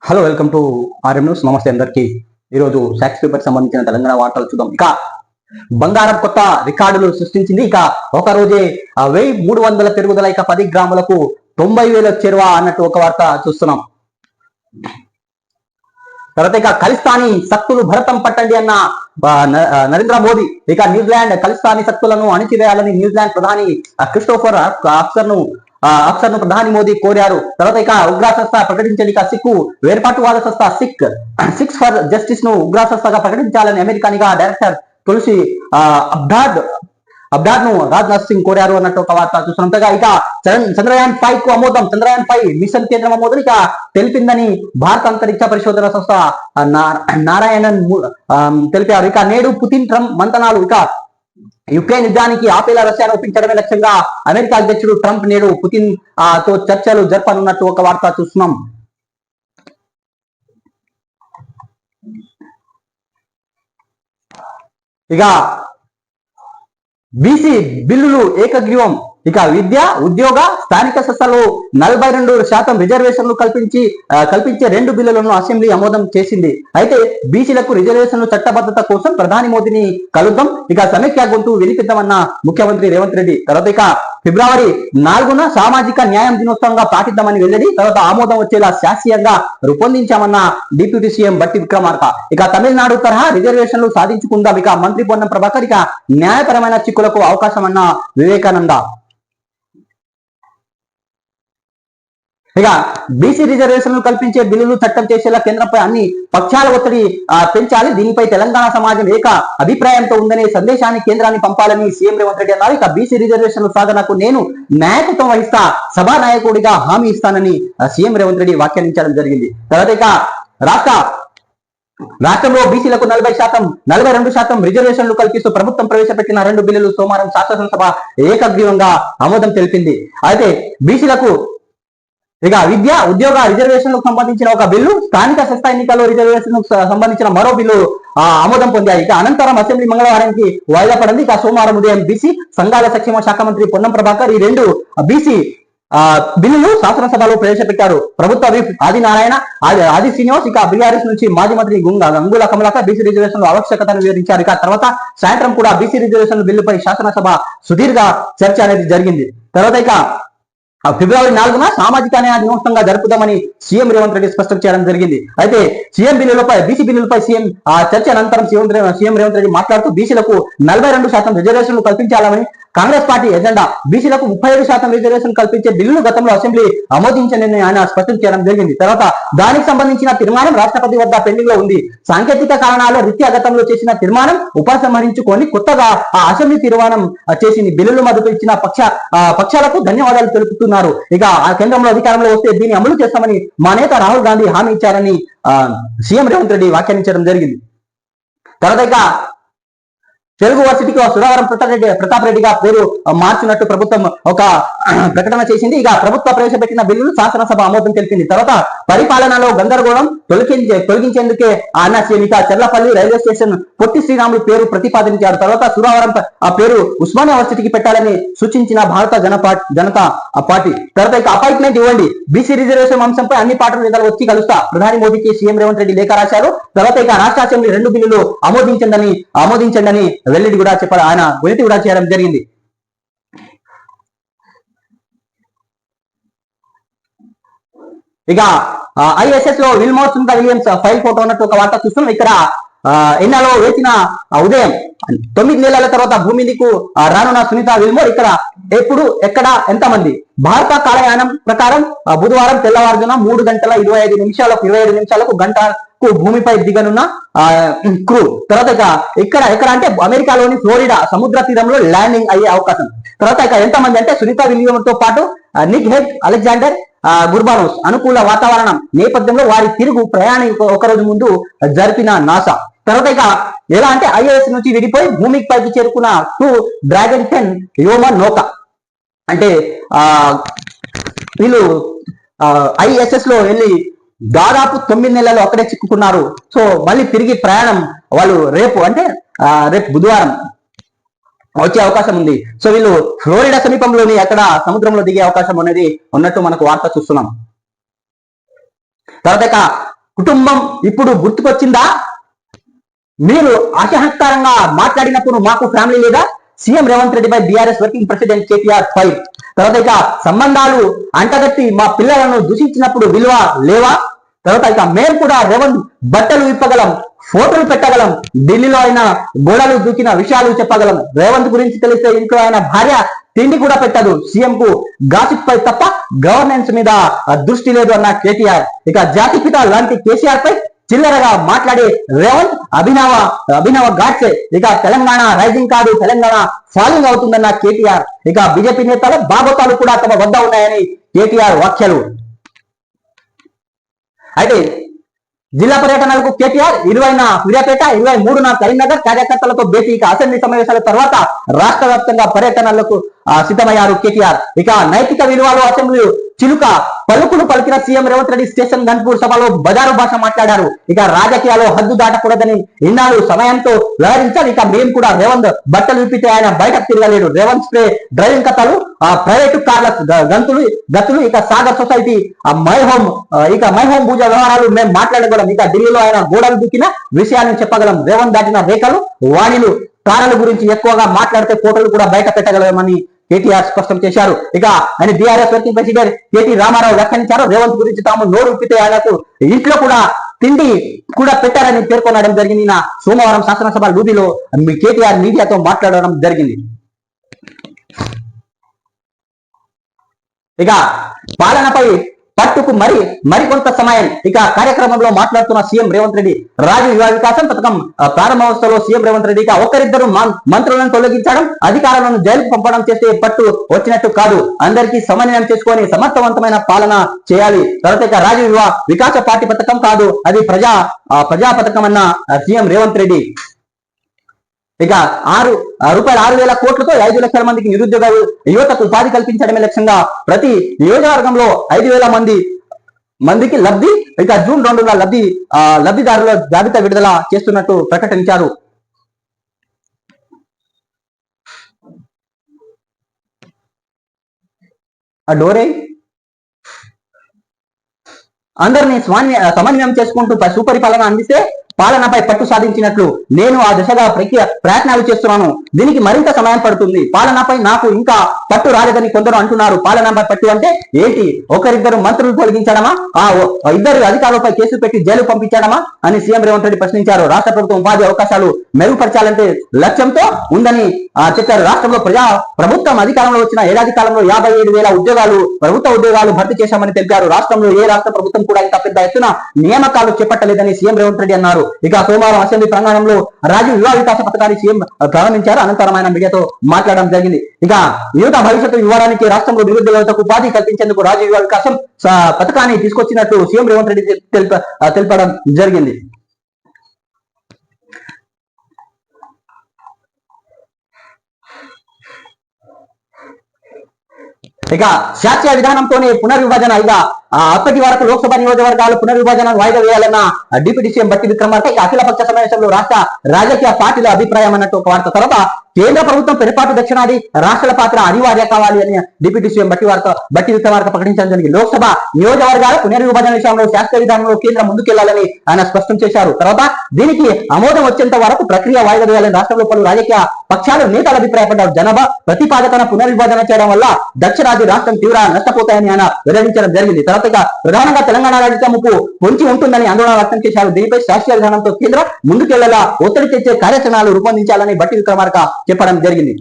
Hello, welcome to RM news. నమస్తే అందరికి. ఈరోజు సాక్స్ పేపర్ సంబంధించిన తెలంగాణ వార్తలు చూద్దాం. ఇక బంగారం కొత్త రికార్డులు సృష్టించింది. ఇక ఒక రోజే 1300 పెరుగుదల, ఇక 10 గ్రాములకు 90,000 చేరువ అన్నట్టు ఒక వార్త చూస్తున్నాం. తర్వాత ఇక ఖలిస్తానీ శక్తులు భరతం పట్టండి అన్న నరేంద్ర మోదీ. ఇక న్యూజిలాండ్ ఖలిస్తానీ శక్తులను అణిచివేయాలని న్యూజిలాండ్ ప్రధాని క్రిస్టోఫర్ అక్సర్ను ప్రధాని మోదీ కోరారు. తర్వాత ఇక ఉగ్ర సంస్థ ప్రకటించండి. ఇక సిక్కు వేర్పాటువాద సంస్థ సిక్స్ ఫర్ జస్టిస్ ను ఉగ్ర సంస్థగా ప్రకటించాలని అమెరికానిగా డైరెక్టర్ తులసి అబ్దాద్ ను రాజ్నాథ్ సింగ్ కోరారు అన్నట్టు ఒక వార్త చూస్తున్నంతగా ఇక చంద్రయాన్ 5 కు ఆమోదం. చంద్రయాన్ 5 మిషన్ కేంద్రం ఆమోదం ఇక తెలిపిందని భారత అంతరిక్ష పరిశోధన సంస్థ నారాయణన్ తెలిపారు. ఇక నేడు పుతిన్ ట్రంప్ మంతనాలు. ఇక యుక్రెయిన్ యుద్ధానికి ఆపేలా రష్యాను ఒప్పించడమే లక్ష్యంగా అమెరికా అధ్యక్షుడు ట్రంప్ నేడు పుతిన్ తో చర్చలు జరపనున్నట్టు ఒక వార్త చూస్తున్నాం. ఇక బీసీ బిల్లులు ఏకగ్రీవం. ఇక విద్య, ఉద్యోగ, స్థానిక సంస్థలు 42% రిజర్వేషన్లు కల్పించే 2 బిల్లులను అసెంబ్లీ ఆమోదం చేసింది. అయితే బీసీలకు రిజర్వేషన్లు చట్టబద్ధత కోసం ప్రధాని మోదీని కలుద్దాం, ఇక సమైక్య గొంతు వినిపిద్దామన్న ముఖ్యమంత్రి రేవంత్ రెడ్డి. తర్వాత ఇక ఫిబ్రవరి 4న సామాజిక న్యాయం దినోత్సవంగా పాటిద్దామని వెల్లడి. తర్వాత ఆమోదం వచ్చేలా శాస్త్రీయంగా రూపొందించామన్న డిప్యూటీ సీఎం బట్టి విక్రమార్క. ఇక తమిళనాడు తరహా రిజర్వేషన్లు సాధించుకుందాం. ఇక మంత్రి పొన్నం ప్రభాకర్. ఇక న్యాయపరమైన చిక్కులకు అవకాశం అన్న వివేకానంద. ఇక బీసీ రిజర్వేషన్లు కల్పించే బిల్లులు చట్టం చేసేలా కేంద్రంపై అన్ని పక్షాల ఒత్తిడి పెంచాలి. దీనిపై తెలంగాణ సమాజం ఏక అభిప్రాయంతో ఉందనే సందేశాన్ని కేంద్రాన్ని పంపాలని సీఎం రేవంత్ రెడ్డి అన్నారు. ఇక బీసీ రిజర్వేషన్ల సాధనకు నేను నాయకత్వం వహిస్తా, సభా నాయకుడిగా హామీ ఇస్తానని సీఎం రేవంత్ రెడ్డి వ్యాఖ్యానించడం జరిగింది. తర్వాత ఇక రాష్ట్రంలో బీసీలకు 42% రిజర్వేషన్లు కల్పిస్తూ ప్రభుత్వం ప్రవేశపెట్టిన 2 బిల్లులు సోమవారం శాసనసభ ఏకగ్రీవంగా ఆమోదం తెలిపింది. అయితే బీసీలకు ఇక విద్య, ఉద్యోగ రిజర్వేషన్లకు సంబంధించిన ఒక బిల్లు, స్థానిక సంస్థ ఎన్నికల్లో రిజర్వేషన్ సంబంధించిన మరో బిల్లు ఆమోదం పొందాయి. ఇక అనంతరం అసెంబ్లీ మంగళవారానికి వాయిదా పడింది. ఇక సోమవారం ఉదయం బీసీ సంఘాల సంక్షేమ శాఖ మంత్రి పొన్నం ప్రభాకర్ ఈ 2 బీసీ బిల్లులు శాసనసభలో ప్రవేశపెట్టారు. ప్రభుత్వ విప్ ఆది శ్రీనివాస్, ఇక బీఆర్ఎస్ నుంచి మాజీ మంత్రి గంగుల కమలాకర్ బీసీ రిజర్వేషన్ల ఆవశ్యకతను వివరించారు. ఇక తర్వాత సాయంత్రం కూడా బీసీ రిజర్వేషన్ బిల్లుపై శాసనసభ సుదీర్ఘ చర్చ అనేది జరిగింది. తర్వాత ఇక ఫిబ్రవరి 4న సామాజిక న్యాయ దినోత్సవంగా జరుపుదామని సీఎం రేవంత్ రెడ్డి స్పష్టం చేయడం జరిగింది. అయితే బీసీ బిల్లులపై సీఎం చర్చ అనంతరం సీఎం రేవంత్ రెడ్డి మాట్లాడుతూ బీసీలకు 42% రిజర్వేషన్లు కల్పించాలని కాంగ్రెస్ పార్టీ ఎజెండా. బీసీలకు 37% రిజర్వేషన్ కల్పించే బిల్లును గతంలో అసెంబ్లీ ఆమోదించని ఆయన స్పష్టం చేయడం జరిగింది. తర్వాత దానికి సంబంధించిన తీర్మానం రాష్ట్రపతి వద్ద పెండింగ్ లో ఉంది. సాంకేతిక కారణాల రీత్యా గతంలో చేసిన తీర్మానం ఉపసంహరించుకొని కొత్తగా ఆ అసెంబ్లీ తీర్మానం చేసింది. బిల్లులు మద్దతు ఇచ్చిన పక్షాలకు ధన్యవాదాలు తెలుపుతున్నారు. ఇక ఆ కేంద్రంలో అధికారంలో వస్తే దీన్ని అమలు చేస్తామని మా నేత రాహుల్ గాంధీ హామీ ఇచ్చారని సీఎం రేవంత్ రెడ్డి వ్యాఖ్యానించడం జరిగింది. తర్వాత ఇక తెలుగు వర్సిటీకి సురవరం ప్రతాప్ రెడ్డిగా పేరు మార్చినట్టు ప్రభుత్వం ఒక ప్రకటన చేసింది. ఇక ప్రభుత్వం ప్రవేశపెట్టిన బిల్లులు శాసనసభ ఆమోదం తెలిపింది. తర్వాత పరిపాలనలో గందరగోళం తొలగించేందుకే అన్న సీఎం. ఇక చెర్లపల్లి రైల్వే స్టేషన్ పొట్టి శ్రీరాములు పేరు ప్రతిపాదించారు. తర్వాత సురవరం ఆ పేరు ఉస్మానియా వర్సిటీకి పెట్టాలని సూచించిన భారత జనతా పార్టీ. తర్వాత ఇక అపాయింట్మెంట్ ఇవ్వండి, బీసీ రిజర్వేషన్ అంశంపై అన్ని పార్టీల నేతలు వచ్చి కలుస్తా, ప్రధాని మోదీకి సీఎం రేవంత్ రెడ్డి లేఖ రాశారు. తర్వాత ఇక రాష్ట్ర అసెంబ్లీ 2 బిల్లులు ఆమోదించండి వెల్లడి కూడా చెప్పారు. ఆయన వెలితి కూడా చేయడం జరిగింది. ఇక ఐఎస్ఎస్ లో Wilmore Sunita Williams file photo ఉన్నట్టు ఒక వార్త చూస్తున్నాం. ఇక్కడ ఎన్నాలో వేసిన ఉదయం 9 నెలల తర్వాత భూమి దిక్కు రానున్న సునీత విల్మోర్ ఇక్కడ ఎప్పుడు, ఎక్కడ, ఎంతమంది? భారత కాలయానం ప్రకారం బుధవారం తెల్లవారుజామున 3:25 నిమిషాలకు గంటకు భూమిపై దిగనున్న క్రూ. తర్వాత ఇక ఎక్కడ అంటే అమెరికాలోని ఫ్లోరిడా సముద్ర తీరంలో ల్యాండింగ్ అయ్యే అవకాశం. తర్వాత ఇక ఎంతమంది అంటే సునీత విలియమ్స్ తో పాటు నిక్ హెగ్, అలెగ్జాండర్ గుర్బానోస్ అనుకూల వాతావరణం నేపథ్యంలో వారి తిరుగు ప్రయాణం ఒకరోజు ముందు జరిపిన నాసా. తర్వాత ఇక ఎలా అంటే ఐఎస్ నుంచి విడిపోయి భూమికి పైకి చేరుకున్న 2 డ్రాగన్ 10 హ్యూమన్ నౌక. అంటే వీళ్ళు ఐఎస్ఎస్ లో వెళ్ళి దాదాపు 9 నెలలు అక్కడే చిక్కుకున్నారు. సో మళ్ళీ తిరిగి ప్రయాణం వాళ్ళు రేపు బుధవారం వచ్చే అవకాశం ఉంది. సో వీళ్ళు ఫ్లోరిడా సమీపంలోని అక్కడ సముద్రంలో దిగే అవకాశం అనేది ఉన్నట్టు మనకు వార్త చూస్తున్నాం. తర్వాత కుటుంబం ఇప్పుడు గుర్తుకొచ్చిందా? మీరు అసహకారంగా మాట్లాడినప్పుడు మాకు ఫ్యామిలీ లేదా? సీఎం రేవంత్ రెడ్డిపై BRS working president KTR fire. తర్వాత ఇక సంబంధాలు అంటగట్టి మా పిల్లలను దూషించినప్పుడు విలువ లేవా? తర్వాత ఇక మేము కూడా రేవంత్ బట్టలు విప్పగలం, ఫోటోలు పెట్టగలం, ఢిల్లీలో ఆయన గోడలు దూకిన విషయాలు చెప్పగలం. రేవంత్ గురించి తెలిస్తే ఇంట్లో ఆయన భార్య తిండి కూడా పెట్టదు. సీఎం కు గాసిప్ పై తప్ప గవర్నెన్స్ మీద దృష్టి లేదు అన్న కేటీఆర్. ఇక జాతిపిత లాంటి కేసీఆర్ పై చిల్లరగా మాట్లాడే రేవంత్ అభినవ గాడ్సే. ఇక తెలంగాణ రైజింగ్ కాదు, తెలంగాణ ఫాలింగ్ అవుతుందన్న కేటీఆర్. ఇక బీజేపీ నేతల బాగోతాలు కూడా తమ వద్ద ఉన్నాయని కేటీఆర్ వ్యాఖ్యలు. అయితే జిల్లా పర్యటనలకు కేటీఆర్ 20న సూర్యాపేట, 23న కరీంనగర్ కార్యకర్తలతో భేటీ. ఇక అసెంబ్లీ సమావేశాల తర్వాత రాష్ట్ర వ్యాప్తంగా పర్యటనలకు సిద్ధమయ్యారు కేటీఆర్. ఇక నైతిక విలువలు అసెంబ్లీ చిలుక పలుకులు పలికిన సీఎం రేవంత్ రెడ్డి స్టేషన్ గన్పూర్ సభలో బజారు భాష మాట్లాడారు. ఇక రాజకీయాల్లో హద్దు దాటకూడదని ఇన్నాళ్ళు సమయంతో వ్యవహరించాలి. ఇక మేము కూడా రేవంత్ బట్టలు విప్పితే ఆయన బయటకు తిరగలేడు. రేవంత్ స్ప్రే డ్రైవింగ్ కథలు, ప్రైవేటు కార్ల గతులు, ఇక సాగర్ సొసైటీ, మై హోమ్ పూజ వ్యవహారాలు మేము మాట్లాడగలం. ఇక ఢిల్లీలో ఆయన గోడలు దుక్కిన విషయాన్ని చెప్పగలం. రేవంత్ దాటిన రేఖలు, వాణిలు, తారల గురించి ఎక్కువగా మాట్లాడితే ఫోటోలు కూడా బయట పెట్టగలమని కేటీఆర్ స్పష్టం చేశారు. ఇక ఆయన బీఆర్ఎస్ వర్కింగ్ ప్రెసిడెంట్ కేటీ రామారావు వ్యాఖ్యానించారు. రేవంత్ గురించి తాము నోరు ఉప్పితే ఆయనకు ఇంట్లో కూడా తిండి కూడా పెట్టారని పేర్కొనడం జరిగింది. సోమవారం శాసనసభ లూబీలో కేటీఆర్ మీడియాతో మాట్లాడడం జరిగింది. ఇక పాలనపై పట్టుకు మరికొంత సమయం. ఇక కార్యక్రమంలో మాట్లాడుతున్న సీఎం రేవంత్ రెడ్డి రాజు యువ వికాసం పథకం ప్రారంభోత్సవంలో సీఎం రేవంత్ రెడ్డి ఒకరిద్దరు మంత్రులను తొలగించడం, అధికారులను జైలుకు పంపడం చేస్తే పట్టు వచ్చినట్టు కాదు, అందరికీ సమన్వయం చేసుకొని సమర్థవంతమైన పాలన చేయాలి. తర్వాత ఇక రాజు యువ వికాస పార్టీ పథకం కాదు, అది ప్రజా పథకం అన్న సీఎం రేవంత్ రెడ్డి. ఇక రూపాయలు 6,000 కోట్లతో 5 లక్షల మందికి నిరుద్యోగ యువతకు ఉపాధి కల్పించడమే లక్ష్యంగా ప్రతి నియోజకవర్గంలో 5,000 మందికి లబ్ధి. ఇక జూన్ 2న లబ్ధిదారుల జాబితా విడుదల చేస్తున్నట్టు ప్రకటించారు. డోరే అందరినీ సమన్వయం చేసుకుంటూ సుపరిపాలన అందిస్తే పాలనపై పట్టు సాధించినట్లు నేను ఆ దిశగా ప్రయత్నాలు చేస్తున్నాను. దీనికి మరింత సమయం పడుతుంది. పాలనపై నాకు ఇంకా పట్టు రాలేదని కొందరు అంటున్నారు. పాలనపై పట్టు అంటే ఏంటి? ఒకరిద్దరు మంత్రులు తొలగించడమా? ఇద్దరు అధికారులపై కేసు పెట్టి జైలు పంపించడమా అని సీఎం రేవంత్ రెడ్డి ప్రశ్నించారు. రాష్ట్ర ప్రభుత్వం ఉపాధి అవకాశాలు మెరుగుపరచాలంటే లక్ష్యంతో ఉందని చెప్పారు. రాష్ట్రంలో ప్రభుత్వం అధికారంలో వచ్చిన ఏడాది కాలంలో 57,000 ప్రభుత్వ ఉద్యోగాలు భర్తీ చేశామని తెలిపారు. రాష్ట్రంలో ఏ రాష్ట్ర ప్రభుత్వం కూడా ఇంత పెద్ద ఎత్తున నియామకాలు చేపట్టలేదని సీఎం రేవంత్ రెడ్డి అన్నారు. ఇక సోమవారం అసెంబ్లీ ప్రాంగణంలో రాజీవ్ యువ వికాస పథకాన్ని సీఎం ప్రారంభించారు. అనంతరం ఆయన మీడియాతో మాట్లాడడం జరిగింది. ఇక యువత భవిష్యత్తు ఇవ్వడానికి రాష్ట్రంలో నిరుద్యోగ యువతకు ఉపాధి కల్పించేందుకు రాజీవ్ యువ వికాసం పథకాన్ని తీసుకొచ్చినట్టు సీఎం రేవంత్ రెడ్డి తెలపడం జరిగింది. ఇక శాస్త్రీయ విధానంతోనే పునర్విభజన. ఇక అప్పటి వరకు లోక్సభ నియోజకవర్గాలు పునర్విభజన వాయిదా వేయాలన్న డిప్యూటీ సీఎం బట్టి విక్రమార్క అఖిలపక్ష సమావేశంలో రాష్ట్ర రాజకీయ పార్టీల అభిప్రాయం అన్నట్టు ఒక వార్త. తర్వాత కేంద్ర ప్రభుత్వం పెరపాటు దక్షిణాది రాష్ట్రాల పాత్ర అనివార్య కావాలి అని డిప్యూటీ సీఎం బట్టి విక్రమార్క ప్రకటించడం జరిగింది. లోక్సభ నియోజకవర్గాల పునర్విభజన విషయంలో శాస్త్రీయ విధానంలో కేంద్రం ముందుకెళ్లాలని ఆయన స్పష్టం చేశారు. తర్వాత దీనికి ఆమోదం వచ్చేంత వరకు ప్రక్రియ వాయిదా వేయాలని రాష్ట్రంలో పలు రాజకీయ పక్షాలు నేతలు అభిప్రాయపడ్డారు. జనాభా ప్రతిపాదకన పునర్విభజన చేయడం వల్ల దక్షిణాది రాష్ట్రం తీవ్ర నష్టపోతాయని ఆయన వెల్లడించడం జరిగింది. తర్వాత ప్రధానంగా తెలంగాణ రాజకీయముకు పొంచి ఉంటుందని ఆందోళన వ్యక్తం చేశారు. దీనిపై శాస్త్రీయ విధానంతో కేంద్రం ముందుకెళ్లేలా ఒత్తిడి తెచ్చే కార్యాచరణలు రూపొందించాలని బట్టి విక్రమార్క చెప్పడం జరిగింది.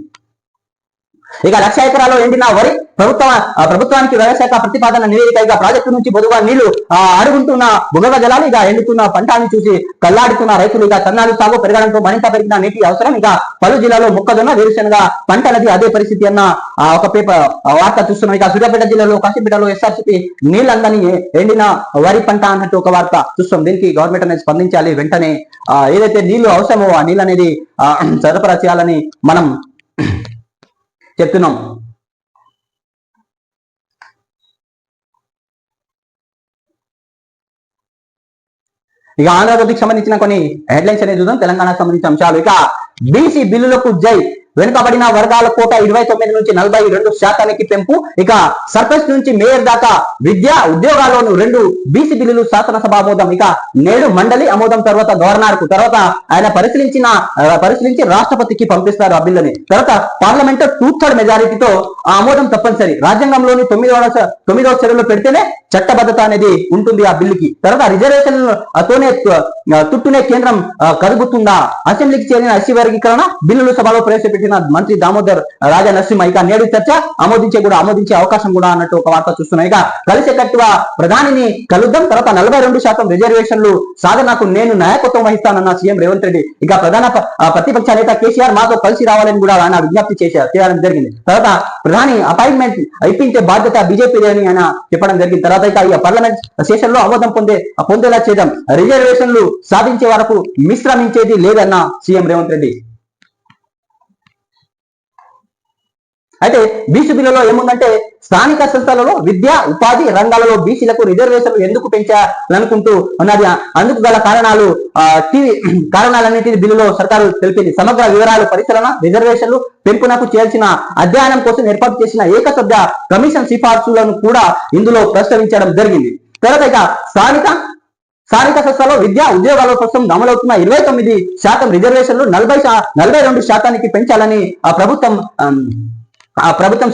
ఇక 1,00,000 ఎకరాల్లో ఎండిన వరి ప్రభుత్వానికి వ్యవసాయ ప్రతిపాదన నివేదిక. ఇక ప్రాజెక్టు నుంచి బొదుగా నీళ్లు అడుగుంటున్న భూగర్భ జలాలు, ఇక ఎండుతున్న పంటని చూసి కల్లాడుతున్న రైతులు. ఇక సన్నాలు సాగు పెరగడంతో మరింత పెరిగిన నీటి అవసరం. ఇక పలు జిల్లాలో మొక్కజొన్న, వేరుశనగ పంటలది అదే పరిస్థితి అన్న ఒక వార్త చూస్తున్నాం. ఇక సూర్యాపేట జిల్లాలో కాశీపేటలో ఎస్ఆర్సీపీ నీళ్ళందని ఎండిన వరి పంట అన్నట్టు ఒక వార్త చూస్తాం. దీనికి గవర్నమెంట్ అనేది స్పందించాలి. వెంటనే ఏదైతే నీళ్లు అవసరమో ఆ నీళ్ళు అనేది సరఫరా చేయాలని మనం చెప్తున్నాం. ఇక ఆంధ్రప్రదేశ్కి సంబంధించిన కొన్ని హెడ్లైన్స్ అనేది చూద్దాం. తెలంగాణకు సంబంధించిన అంశాలు. ఇక బీసీ బిల్లులకు జై, వెనుకబడిన వర్గాల కోట 29 నుంచి 42% పెంపు, ఇక సర్పంచ్ నుంచి మేయర్ దాకా విద్యా ఉద్యోగాల్లోనూ 2 బీసీ బిల్లులు శాసనసభ ఆమోదం. ఇక నేడు మండలి ఆమోదం తర్వాత గవర్నర్ కు, తర్వాత ఆయన పరిశీలించి రాష్ట్రపతికి పంపిస్తారు ఆ బిల్లుని. తర్వాత పార్లమెంట్ 2/3 మెజారిటీతో ఆమోదం తప్పనిసరి. రాజ్యాంగంలోని 9వ షెడ్యూల్లో పెడితేనే చట్టబద్ధత అనేది ఉంటుంది ఆ బిల్లుకి. తర్వాత రిజర్వేషన్ తోనే తుట్టునే కేంద్రం కదుపుతుందా? అసెంబ్లీకి చేరిన ఎస్సీ వర్గీకరణ బిల్లులు సభలో ప్రవేశపెట్టిన మంత్రి దామోదర్ రాజా నరసింహ. ఇక నేడు చర్చ ఆమోదించే అవకాశం కూడా అన్నట్టు ఒక వార్త చూస్తున్నాయి. ఇక కలిసికట్టుగా ప్రధానిని కలుద్దాం. తర్వాత 42% రిజర్వేషన్లు సాధనకు నేను నాయకత్వం వహిస్తానన్న సీఎం రేవంత్ రెడ్డి. ఇక ప్రధాన ప్రతిపక్ష నేత కేసీఆర్ మాతో కలిసి రావాలని కూడా ఆయన విజ్ఞప్తి చేయడం జరిగింది. తర్వాత ప్రధాని అపాయింట్మెంట్ ఇప్పించే బాధ్యత బీజేపీ అని ఆయన చెప్పడం జరిగింది. తర్వాత ఇక పార్లమెంట్ సెషన్ లో ఆమోదం పొందేలా చేద్దాం, రిజర్వేషన్లు సాధించే వరకు విశ్రమించేది లేదన్న సీఎం రేవంత్ రెడ్డి. అయితే బీసీ బిల్లులో ఏముందంటే స్థానిక సంస్థలలో విద్యా ఉపాధి రంగాలలో బీసీలకు రిజర్వేషన్లు ఎందుకు పెంచాలనుకుంటూ ఉన్నది, అందుకు గల కారణాలన్నింటినీ బిల్లులో సర్కారు తెలిపింది. సమగ్ర వివరాలు పరిశీలన, రిజర్వేషన్లు పెంపునకు చేయాల్సిన అధ్యయనం కోసం ఏర్పాటు చేసిన ఏకసభ్య కమిషన్ సిఫార్సులను కూడా ఇందులో ప్రస్తావించడం జరిగింది. తర్వాత ఇక స్థానిక సంస్థలో విద్యా ఉద్యోగాల కోసం అమలవుతున్న 29% రిజర్వేషన్లు 42% పెంచాలని ప్రభుత్వం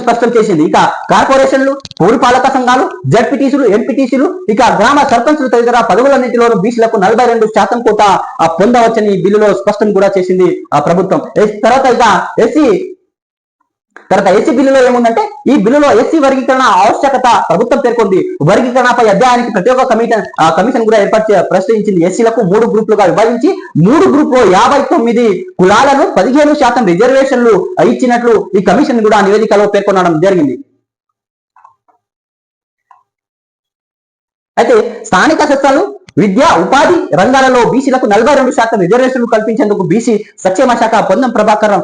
స్పష్టం చేసింది. ఇక కార్పొరేషన్లు, పురపాలక సంఘాలు, జడ్పీటీసీలు, ఎంపీటీసీలు, ఇక గ్రామ సర్పంచులు తదితర పదవులన్నింటిలోనూ బీసీలకు 42% కోట పొందవచ్చని బిల్లులో స్పష్టం కూడా చేసింది ఆ ప్రభుత్వం. తర్వాత ఎస్సీ బిల్లులో ఏముందంటే ఈ బిల్లులో ఎస్సీ వర్గీకరణ ఆవశ్యకత ప్రభుత్వం పేర్కొంది. వర్గీకరణపై అధ్యయనానికి ప్రత్యేక కమిషన్ కూడా ప్రశ్నించింది. ఎస్సీలకు 3 గ్రూపులుగా విభజించి 3 గ్రూపులో 59 కులాలను 15% రిజర్వేషన్లు ఇచ్చినట్లు ఈ కమిషన్ కూడా నివేదికలో పేర్కొనడం జరిగింది. అయితే స్థానిక సంస్థలు విద్యా ఉపాధి రంగాలలో బీసీలకు 42% రిజర్వేషన్లు కల్పించేందుకు బీసీ సంక్షేమ శాఖ పొన్నం ప్రభాకర్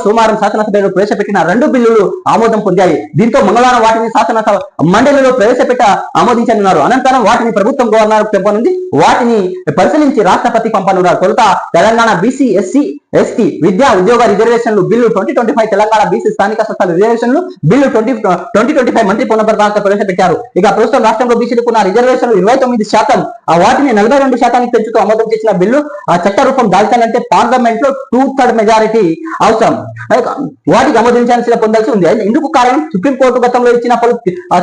సోమవారం శాసనసభలో ప్రవేశపెట్టిన 2 బిల్లులు ఆమోదం పొందాయి. దీంతో మంగళవారం వాటిని శాసనసభ మండలిలో ఆమోదించనున్నారు. అనంతరం వాటిని ప్రభుత్వం గవర్నర్ పెంపనుంది. వాటిని పరిశీలించి రాష్ట్రపతి పంపనున్నారు. తొలుత తెలంగాణ బీసీ ఎస్సీ ఎస్టీ విద్యా ఉద్యోగ రిజర్వేషన్లు బిల్లు 2025, తెలంగాణ బీసీ స్థానిక సంస్థల రిజర్వేషన్లు బిల్లు 2025 మంత్రి పొన్నం ప్రభాకర్ ప్రవేశపెట్టారు. ఇక ప్రస్తుతం రాష్ట్రంలో బీసీలకు ఉన్న రిజర్వేషన్లు 29%, వాటిని 42% పెంచుతూ ఆమోదం చేసిన బిల్లు ఆ చట్ట రూపం దాల్చాలంటే పార్లమెంట్ లో 2/3 మెజారిటీ అవసరం. వాటికి ఆమోదించాల్సిన పొందాల్సి ఉంది. ఇందుకు కారణం సుప్రీంకోర్టు గతంలో ఇచ్చిన పలు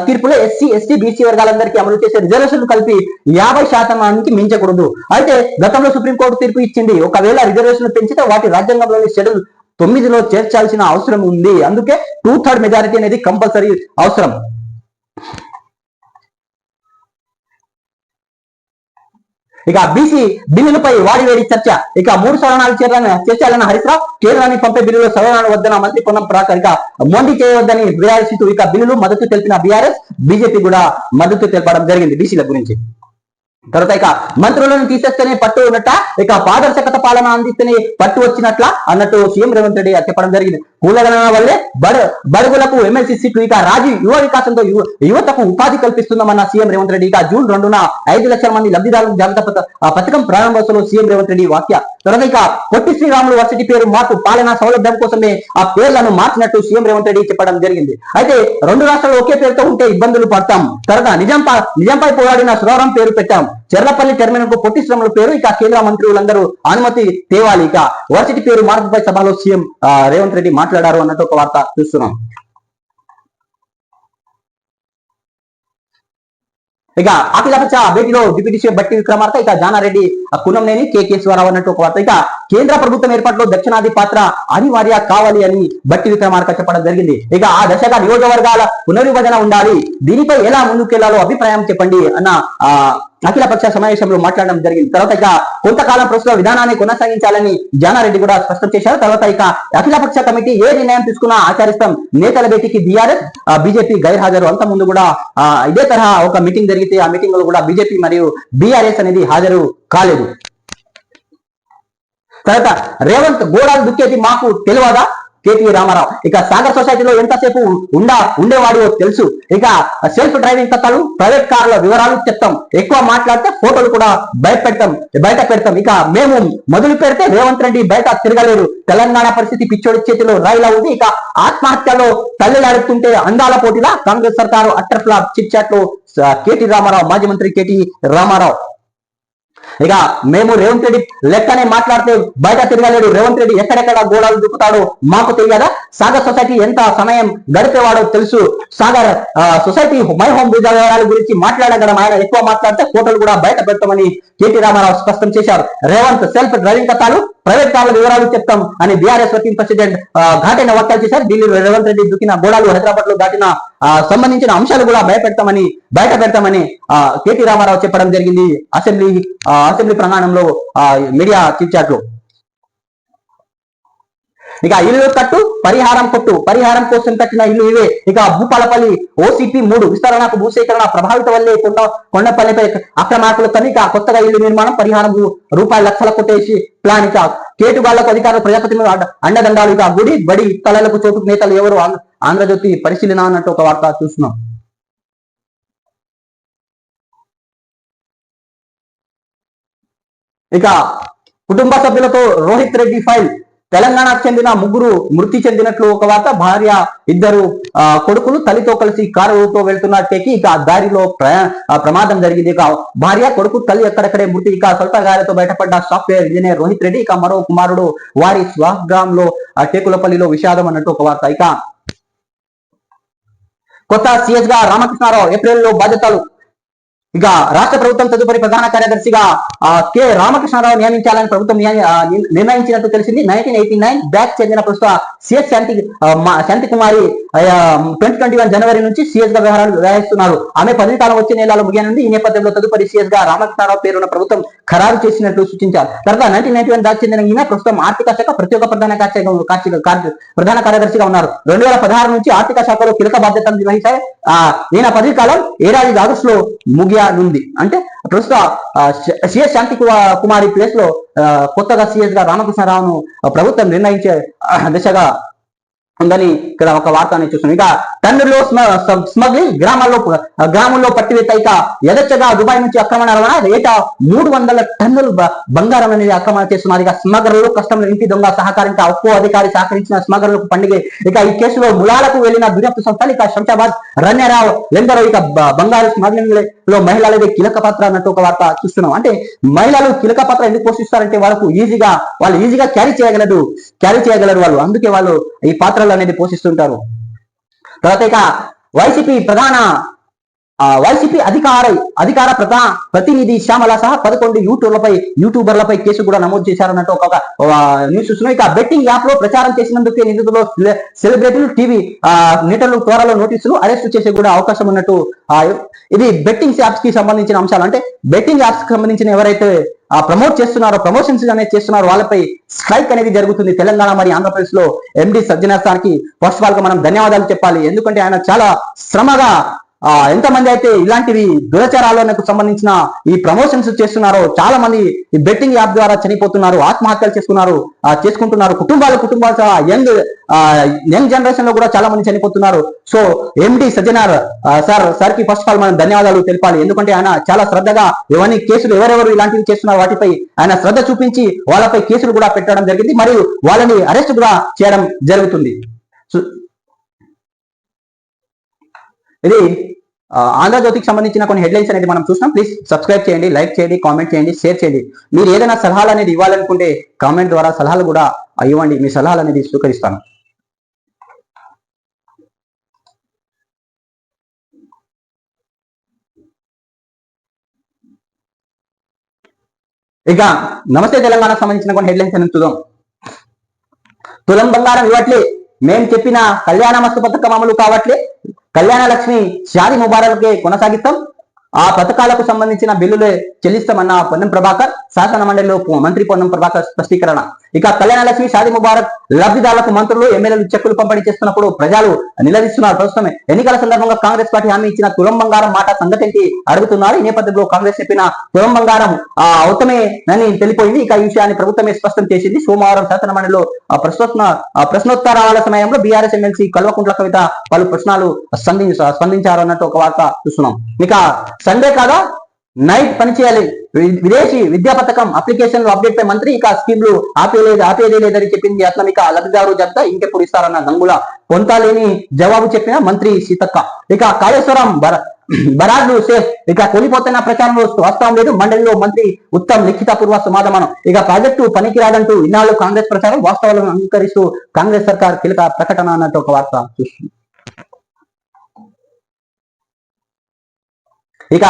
తీర్పులో ఎస్సీ ఎస్టీ బీసీ వర్గాలందరికీ అమలు చేసే రిజర్వేషన్లు కలిపి 50% మించకూడదు. అయితే గతంలో సుప్రీంకోర్టు తీర్పు ఇచ్చింది, ఒకవేళ రిజర్వేషన్లు పెంచితే వాటి రాజ్యాంగంలోని షెడ్యూల్ 9లో చేర్చాల్సిన అవసరం ఉంది. అందుకే 2/3 మెజారిటీ అనేది కంపల్సరీ అవసరం. ఇక బీసీ బిల్లులపై వాడివేడి చర్చ. ఇక 3 సవరణాలు చేర్చాలన్న హరీష్ రావు, కేంద్రాన్ని పంపే బిల్లులో సవరణలు వద్దన మంత్రి పొన్నం ప్రభాకర్. ఇక మొండి చేయవద్దని బీఆర్ఎస్ ఇక బిల్లులు మద్దతు తెలిపిన బీఆర్ఎస్ బీజేపీ కూడా మద్దతు తెలపడం జరిగింది బీసీల గురించి. తర్వాత ఇక మంత్రులను తీసేస్తేనే పట్టు ఉన్నట్ట, ఇక పారదర్శకత పాలన అందిస్తేనే పట్టు వచ్చినట్ల అన్నట్టు సీఎం రేవంత్ రెడ్డి చెప్పడం జరిగింది. కులగణన వల్లే బడుగులకు ఎమ్మెల్సీ సీట్లు, ఇక రాజీవ్ యువ వికాసంతో యువతకు ఉపాధి కల్పిస్తున్నామన్న సీఎం రేవంత్ రెడ్డి. ఇక జూన్ 2న 5 లక్షల మంది లబ్ధిదారులకు జాబితా పథకం ప్రారంభోత్సవంలో సీఎం రేవంత్ రెడ్డి వాక్య. తర్వాత ఇక పొట్టి శ్రీరాములు వర్సిటీ పేరు మార్పు పాలనా సౌలభ్యం కోసమే ఆ పేర్లను మార్చినట్టు సీఎం రేవంత్ రెడ్డి చెప్పడం జరిగింది. అయితే 2 రాష్ట్రాలు ఒకే పేరుతో ఉంటే ఇబ్బందులు పడతాం. తర్వాత నిజాంపై పోరాడిన సురారం పేరు పెట్టాం. చెర్లపల్లి టెర్మినల్ కు పొట్టి శ్రీరాములు పేరు, ఇక కేంద్ర మంత్రులందరూ అనుమతి తేవాలి. ఇక వర్సిటీ పేరు మార్పుపై సభలో సీఎం రేవంత్ రెడ్డి మాట్లాడారు అన్నట్టు ఒక వార్త చూస్తున్నాం. ఇక అఖిలపక్ష భేటీలో డిప్యూటీ సీఎం బట్టి విక్రమార్క, ఇక జానారెడ్డి, కున్నంనేని, కేకేశ్వరరావు అన్నట్టు ఒక వార్త. ఇక కేంద్ర ప్రభుత్వం ఏర్పాటులో దక్షిణాది పాత్ర అనివార్య కావాలి అని బట్టి విక్రమార్క చెప్పడం జరిగింది. ఇక ఆ దశగా నియోజకవర్గాల పునర్విభజన ఉండాలి, దీనిపై ఎలా ముందుకెళ్లాలో అభిప్రాయం చెప్పండి అన్న అఖిలపక్ష సమావేశంలో మాట్లాడడం జరిగింది. తర్వాత ఇక కొంతకాలం ప్రస్తుత విధానాన్ని కొనసాగించాలని జానారెడ్డి కూడా స్పష్టం చేశారు. తర్వాత ఇక అఖిలపక్ష కమిటీ ఏ నిర్ణయం తీసుకున్నా ఆచరిస్తాం. నేతల భేటీకి బీఆర్ఎస్ బీజేపీ గైర్హాజరు. అంత ముందు కూడా ఇదే తరహా ఒక మీటింగ్ జరిగితే ఆ మీటింగ్ లో కూడా బీజేపీ మరియు బీఆర్ఎస్ అనేది హాజరు కాలేదు. తర్వాత రేవంత్ గోడాలు దుక్కేది మాకు తెలియదా, కేటీ రామారావు. ఇక సాగర్ సొసైటీలో ఎంతసేపు ఉండేవాడు తెలుసు. ఇక సెల్ఫ్ డ్రైవింగ్ కథలు, ప్రైవేట్ కార్ల వివరాలు చెప్తాం, ఎక్కువ మాట్లాడితే ఫోటోలు కూడా బయట పెడతాం. ఇక మేము మొదలు పెడితే రేవంత్ రెడ్డి బయట తిరగలేరు. తెలంగాణ పరిస్థితి పిచ్చోడి చేతిలో రాయిలా ఉంది. ఇక ఆత్మహత్యలో తల్లిలాడుతుంటే అందాల పోటీలా కాంగ్రెస్ సర్కారు అట్టర్ ఫ్లాప్. చిట్ చాట్ లో కేటీ రామారావు, మాజీ మంత్రి కేటీ రామారావు. ఇక మేము రేవంత్ రెడ్డి లెక్కనే మాట్లాడితే బయట తిరగలేడు. రేవంత్ రెడ్డి ఎక్కడెక్కడ గోడలు దుక్కుతాడో మాకు తెలియదా? సాగర్ సొసైటీ ఎంత సమయం గడిపేవాడో తెలుసు. సాగర్ సొసైటీ మై హోమ్ వివరాల గురించి మాట్లాడగలం. ఆయన ఎక్కువ మాట్లాడితే ఫోటోలు కూడా బయట పెడతామని కేటీ రామారావు స్పష్టం చేశారు. రేవంత్ సెల్ఫ్ డ్రైవింగ్ కథలు, ప్రైవేట్ కార్ల వివరాలు చెప్తాం అని బీఆర్ఎస్ వర్కింగ్ ప్రెసిడెంట్ ఘాటైన వ్యాఖ్యలు చేశారు. ఢిల్లీలో రేవంత్ రెడ్డి దుక్కిన గోడాలు, హైదరాబాద్ లో దాటిన సంబంధించిన అంశాలు కూడా బయట పెడతామని కేటీ రామారావు చెప్పడం జరిగింది అసెంబ్లీ ప్రాంగణంలో మీడియా చిట్ చాట్ లో. ఇక ఇల్లు కట్టు పరిహారం కొట్టు, పరిహారం కోసం కట్టిన ఇల్లు ఇవే. ఇక భూపాలపల్లి OCP 3 విస్తరణకు భూసేకరణ ప్రభావిత వల్లే కొండపల్లిపై అక్రమార్కులు తనిఖ, కొత్తగా ఇల్లు నిర్మాణం, పరిహారం రూపాయల లక్షల కొట్టేసి ప్లాన్. ఇక కేటుగాళ్లకు అధికారులు, ప్రజాపతిని అండదండాలు. ఇక గుడి బడి తలలకు చోటు నేతలు ఎవరు? ఆంధ్రజ్యోతి పరిశీలన అన్నట్టు ఒక వార్త చూస్తున్నాం. ఇక కుటుంబ సభ్యులతో రోహిత్ రెడ్డి ఫైల్, తెలంగాణకు చెందిన 3 మృతి చెందినట్లు ఒక వార్త. భార్య, 2 కొడుకులు తల్లితో కలిసి కారుతో వెళ్తున్న టెకి. ఇక దారిలో ప్రమాదం జరిగింది. ఇక భార్య, కొడుకు, తల్లి ఎక్కడెక్కడే మృతి. ఇక స్వల్ప గాయాలతో బయటపడ్డ సాఫ్ట్వేర్ ఇంజనీర్ రోహిత్ రెడ్డి. ఇక మరో కుమారుడు వారి స్వగ్రామ్ లో టేకులపల్లిలో విషాదం అన్నట్టు ఒక వార్త. ఇక కొత్త CS గా రామకృష్ణారావు ఏప్రిల్లో బాధ్యతలు. ఇక రాష్ట్ర ప్రభుత్వం తదుపరి ప్రధాన కార్యదర్శిగా కె రామకృష్ణారావు నియమించాలని ప్రభుత్వం నిర్ణయించినట్టు తెలిసింది. 1989 బ్యాచ్ చెందిన ప్రస్తుత CS శాంతి కుమారి 2021 జనవరి నుంచి CS గా వ్యవహరిస్తున్నారు. ఆమె పదవి కాలం వచ్చే నెలలో ముగియనుంది. ఈ నేపథ్యంలో తదుపరి CS గా రామకృష్ణారావు పేరున ప్రభుత్వం ఖరారు చేసినట్లు సూచించారు. తర్వాత 1991 బ్యాచ్ చెందిన ఈయన ప్రస్తుతం ఆర్థిక శాఖ ప్రత్యేక ప్రధాన కార్యదర్శిగా ఉన్నారు. 2016 నుంచి ఆర్థిక శాఖలో కీలక బాధ్యతలు నిర్వహించారు. ఈయన పదవి కాలం ఏడాది ఆగస్టులో ముగియనుంది. అంటే ప్రస్తుత CS శాంతి కుమారి ప్లేస్ లో కొత్తగా CS గా రామకృష్ణారావును ప్రభుత్వం నిర్ణయించే దిశగా ఉందని ఇక్కడ ఒక వార్తని చూస్తున్నాం. ఇక టన్నుల్లో స్మగ్లింగ్, గ్రామంలో పట్టివేత. ఇక యథేచ్ఛగా దుబాయ్ నుంచి అక్రమ రవాణా, ఏటా 300 టన్నులు బంగారం అనేది అక్రమణ చేస్తున్నారు. ఇక స్మగ్లర్లు కష్టంలో ఇంటి దొంగ సహకరించే ఒక్కో అధికారి సహకరించిన స్మగ్లర్లకు పండుగ. ఇక ఈ కేసులో ములాలకు వెళ్లిన దర్యాప్తు సంస్థలు ఇక శంషాబాద్, రన్యరావు ఎందరో. ఇక బంగారు స్మగ్లింగ్ లో మహిళలదే కీలక పాత్ర అన్నట్టు ఒక వార్త చూస్తున్నాం. అంటే మహిళలు కీలక పాత్ర ఎందుకు పోషిస్తారంటే వాళ్ళు ఈజీగా క్యారీ చేయగలరు వాళ్ళు, అందుకే వాళ్ళు ఈ పాత్రలు అనేది పోషిస్తుంటారు. తర్వాత ఇక వైసీపీ అధికార ప్రతినిధి శ్యామల సహా 11 యూట్యూబర్లపై కేసు కూడా నమోదు చేశారన్నట్టు ఒక న్యూస్ చూస్తున్నాం. ఇక బెట్టింగ్ యాప్ లో ప్రచారం చేసినందుకే నిందితులు సెలబ్రిటీలు, టీవీ నేతలు త్వరలో నోటీసులు, అరెస్టు చేసే కూడా అవకాశం ఉన్నట్టు. ఇది బెట్టింగ్ యాప్స్ కి సంబంధించిన అంశాలు. అంటే బెట్టింగ్ యాప్స్ కి సంబంధించిన ఎవరైతే ప్రమోషన్స్ అనేది చేస్తున్నారో వాళ్ళపై స్ట్రైక్ అనేది జరుగుతుంది. తెలంగాణ మరి ఆంధ్రప్రదేశ్ లో MD సజ్జనార్ సార్కి ఫస్ట్ ఆఫ్ ఆల్ గా మనం ధన్యవాదాలు చెప్పాలి. ఎందుకంటే ఆయన చాలా శ్రమగా ఎంతమంది అయితే ఇలాంటివి దురాచారాలకు సంబంధించిన ఈ ప్రమోషన్స్ చేస్తున్నారో చాలా మంది ఈ బెట్టింగ్ యాప్ ద్వారా చనిపోతున్నారు, ఆత్మహత్యలు చేసుకుంటున్నారు. కుటుంబాలు యంగ్ జనరేషన్ లో కూడా చాలా మంది చనిపోతున్నారు. సో MD సజ్జనార్ సార్ కి ఫస్ట్ ఆఫ్ ఆల్ మనం ధన్యవాదాలు తెలపాలి. ఎందుకంటే ఆయన చాలా శ్రద్ధగా ఎవరెవరు ఇలాంటివి చేస్తున్నారు వాటిపై ఆయన శ్రద్ధ చూపించి వాళ్ళపై కేసులు కూడా పెట్టడం జరిగింది, మరియు వాళ్ళని అరెస్ట్ కూడా చేయడం జరుగుతుంది. ఇది ఆంధ్రజ్యోతికి సంబంధించిన కొన్ని హెడ్లైన్స్ అనేది మనం చూసినాం. ప్లీజ్ సబ్స్క్రైబ్ చేయండి, లైక్ చేయండి, కామెంట్ చేయండి, షేర్ చేయండి. మీరు ఏదైనా సలహాలు అనేది ఇవ్వాలనుకుంటే కామెంట్ ద్వారా సలహాలు కూడా ఇవ్వండి. మీ సలహాలు అనేది స్వీకరిస్తాను. ఇక నమస్తే తెలంగాణకు సంబంధించిన కొన్ని హెడ్లైన్స్ అనేది చూద్దాం. తులం బంగారం ఇవ్వట్లే, మేం చెప్పిన కళ్యాణ మస్తు పథకం అమలు కావట్లే, కళ్యాణ లక్ష్మి షాది ముబారకే కొనసాగిస్తాం, ఆ పథకాలకు సంబంధించిన బిల్లులే చెల్లిస్తామన్న పొన్నం ప్రభాకర్. శాసన మండలిలో మంత్రి పొన్నం ప్రభాకర్ స్పష్టీకరణ. ఇక కళ్యాణ లక్ష్మి, షాదీ ముబారక్ లబ్ధిదారులకు మంత్రులు ఎమ్మెల్యేలు చెక్కులు పంపిణీ చేస్తున్నప్పుడు ప్రజలు నిలదీస్తున్నారు. ప్రస్తుతమే ఎన్నికల సందర్భంగా కాంగ్రెస్ పార్టీ హామీ ఇచ్చిన తులం బంగారం మాట సంగతి అడుగుతున్నారు. ఈ నేపథ్యంలో కాంగ్రెస్ చెప్పిన తులం బంగారం అవతమేనని తెలిపోయింది. ఇక ఈ విషయాన్ని ప్రభుత్వమే స్పష్టం చేసింది. సోమవారం శాసన మండలిలో ప్రశ్నోత్తరాల సమయంలో బీఆర్ఎస్ ఎమ్మెల్సీ కల్వకుంట్ల కవిత పలు ప్రశ్నలు స్పందించారు అన్నట్టు ఒక వార్త చూస్తున్నాం. ఇక సండే కాదా నైట్ పనిచేయాలి, విదేశీ విద్యా పథకం అప్లికేషన్లు అప్డేట్ పై మంత్రి ఇక స్కీమ్లు ఆపేదే లేదని చెప్పింది అట్లమిక లబ్ధిదారు జాబితా ఇంకెప్పుడు ఇస్తారన్న గంగుల పొంతాలేని జవాబు చెప్పిన మంత్రి సీతక్క. ఇక కాళేశ్వరం బరాడ్లు సేఫ్, ఇక కూలిపోతున్న ప్రచారంలో వాస్తవం లేదు. మండలిలో మంత్రి ఉత్తమ్ లిఖిత పూర్వ సమాధానం. ఇక ప్రాజెక్టు పనికిరాదంటూ ఇన్నాళ్ళు కాంగ్రెస్ ప్రచారం, వాస్తవాలను అంగీకరిస్తూ కాంగ్రెస్ సర్కార్ కీలక ప్రకటన అన్నట్టు ఒక వార్త చూస్తుంది. ఇక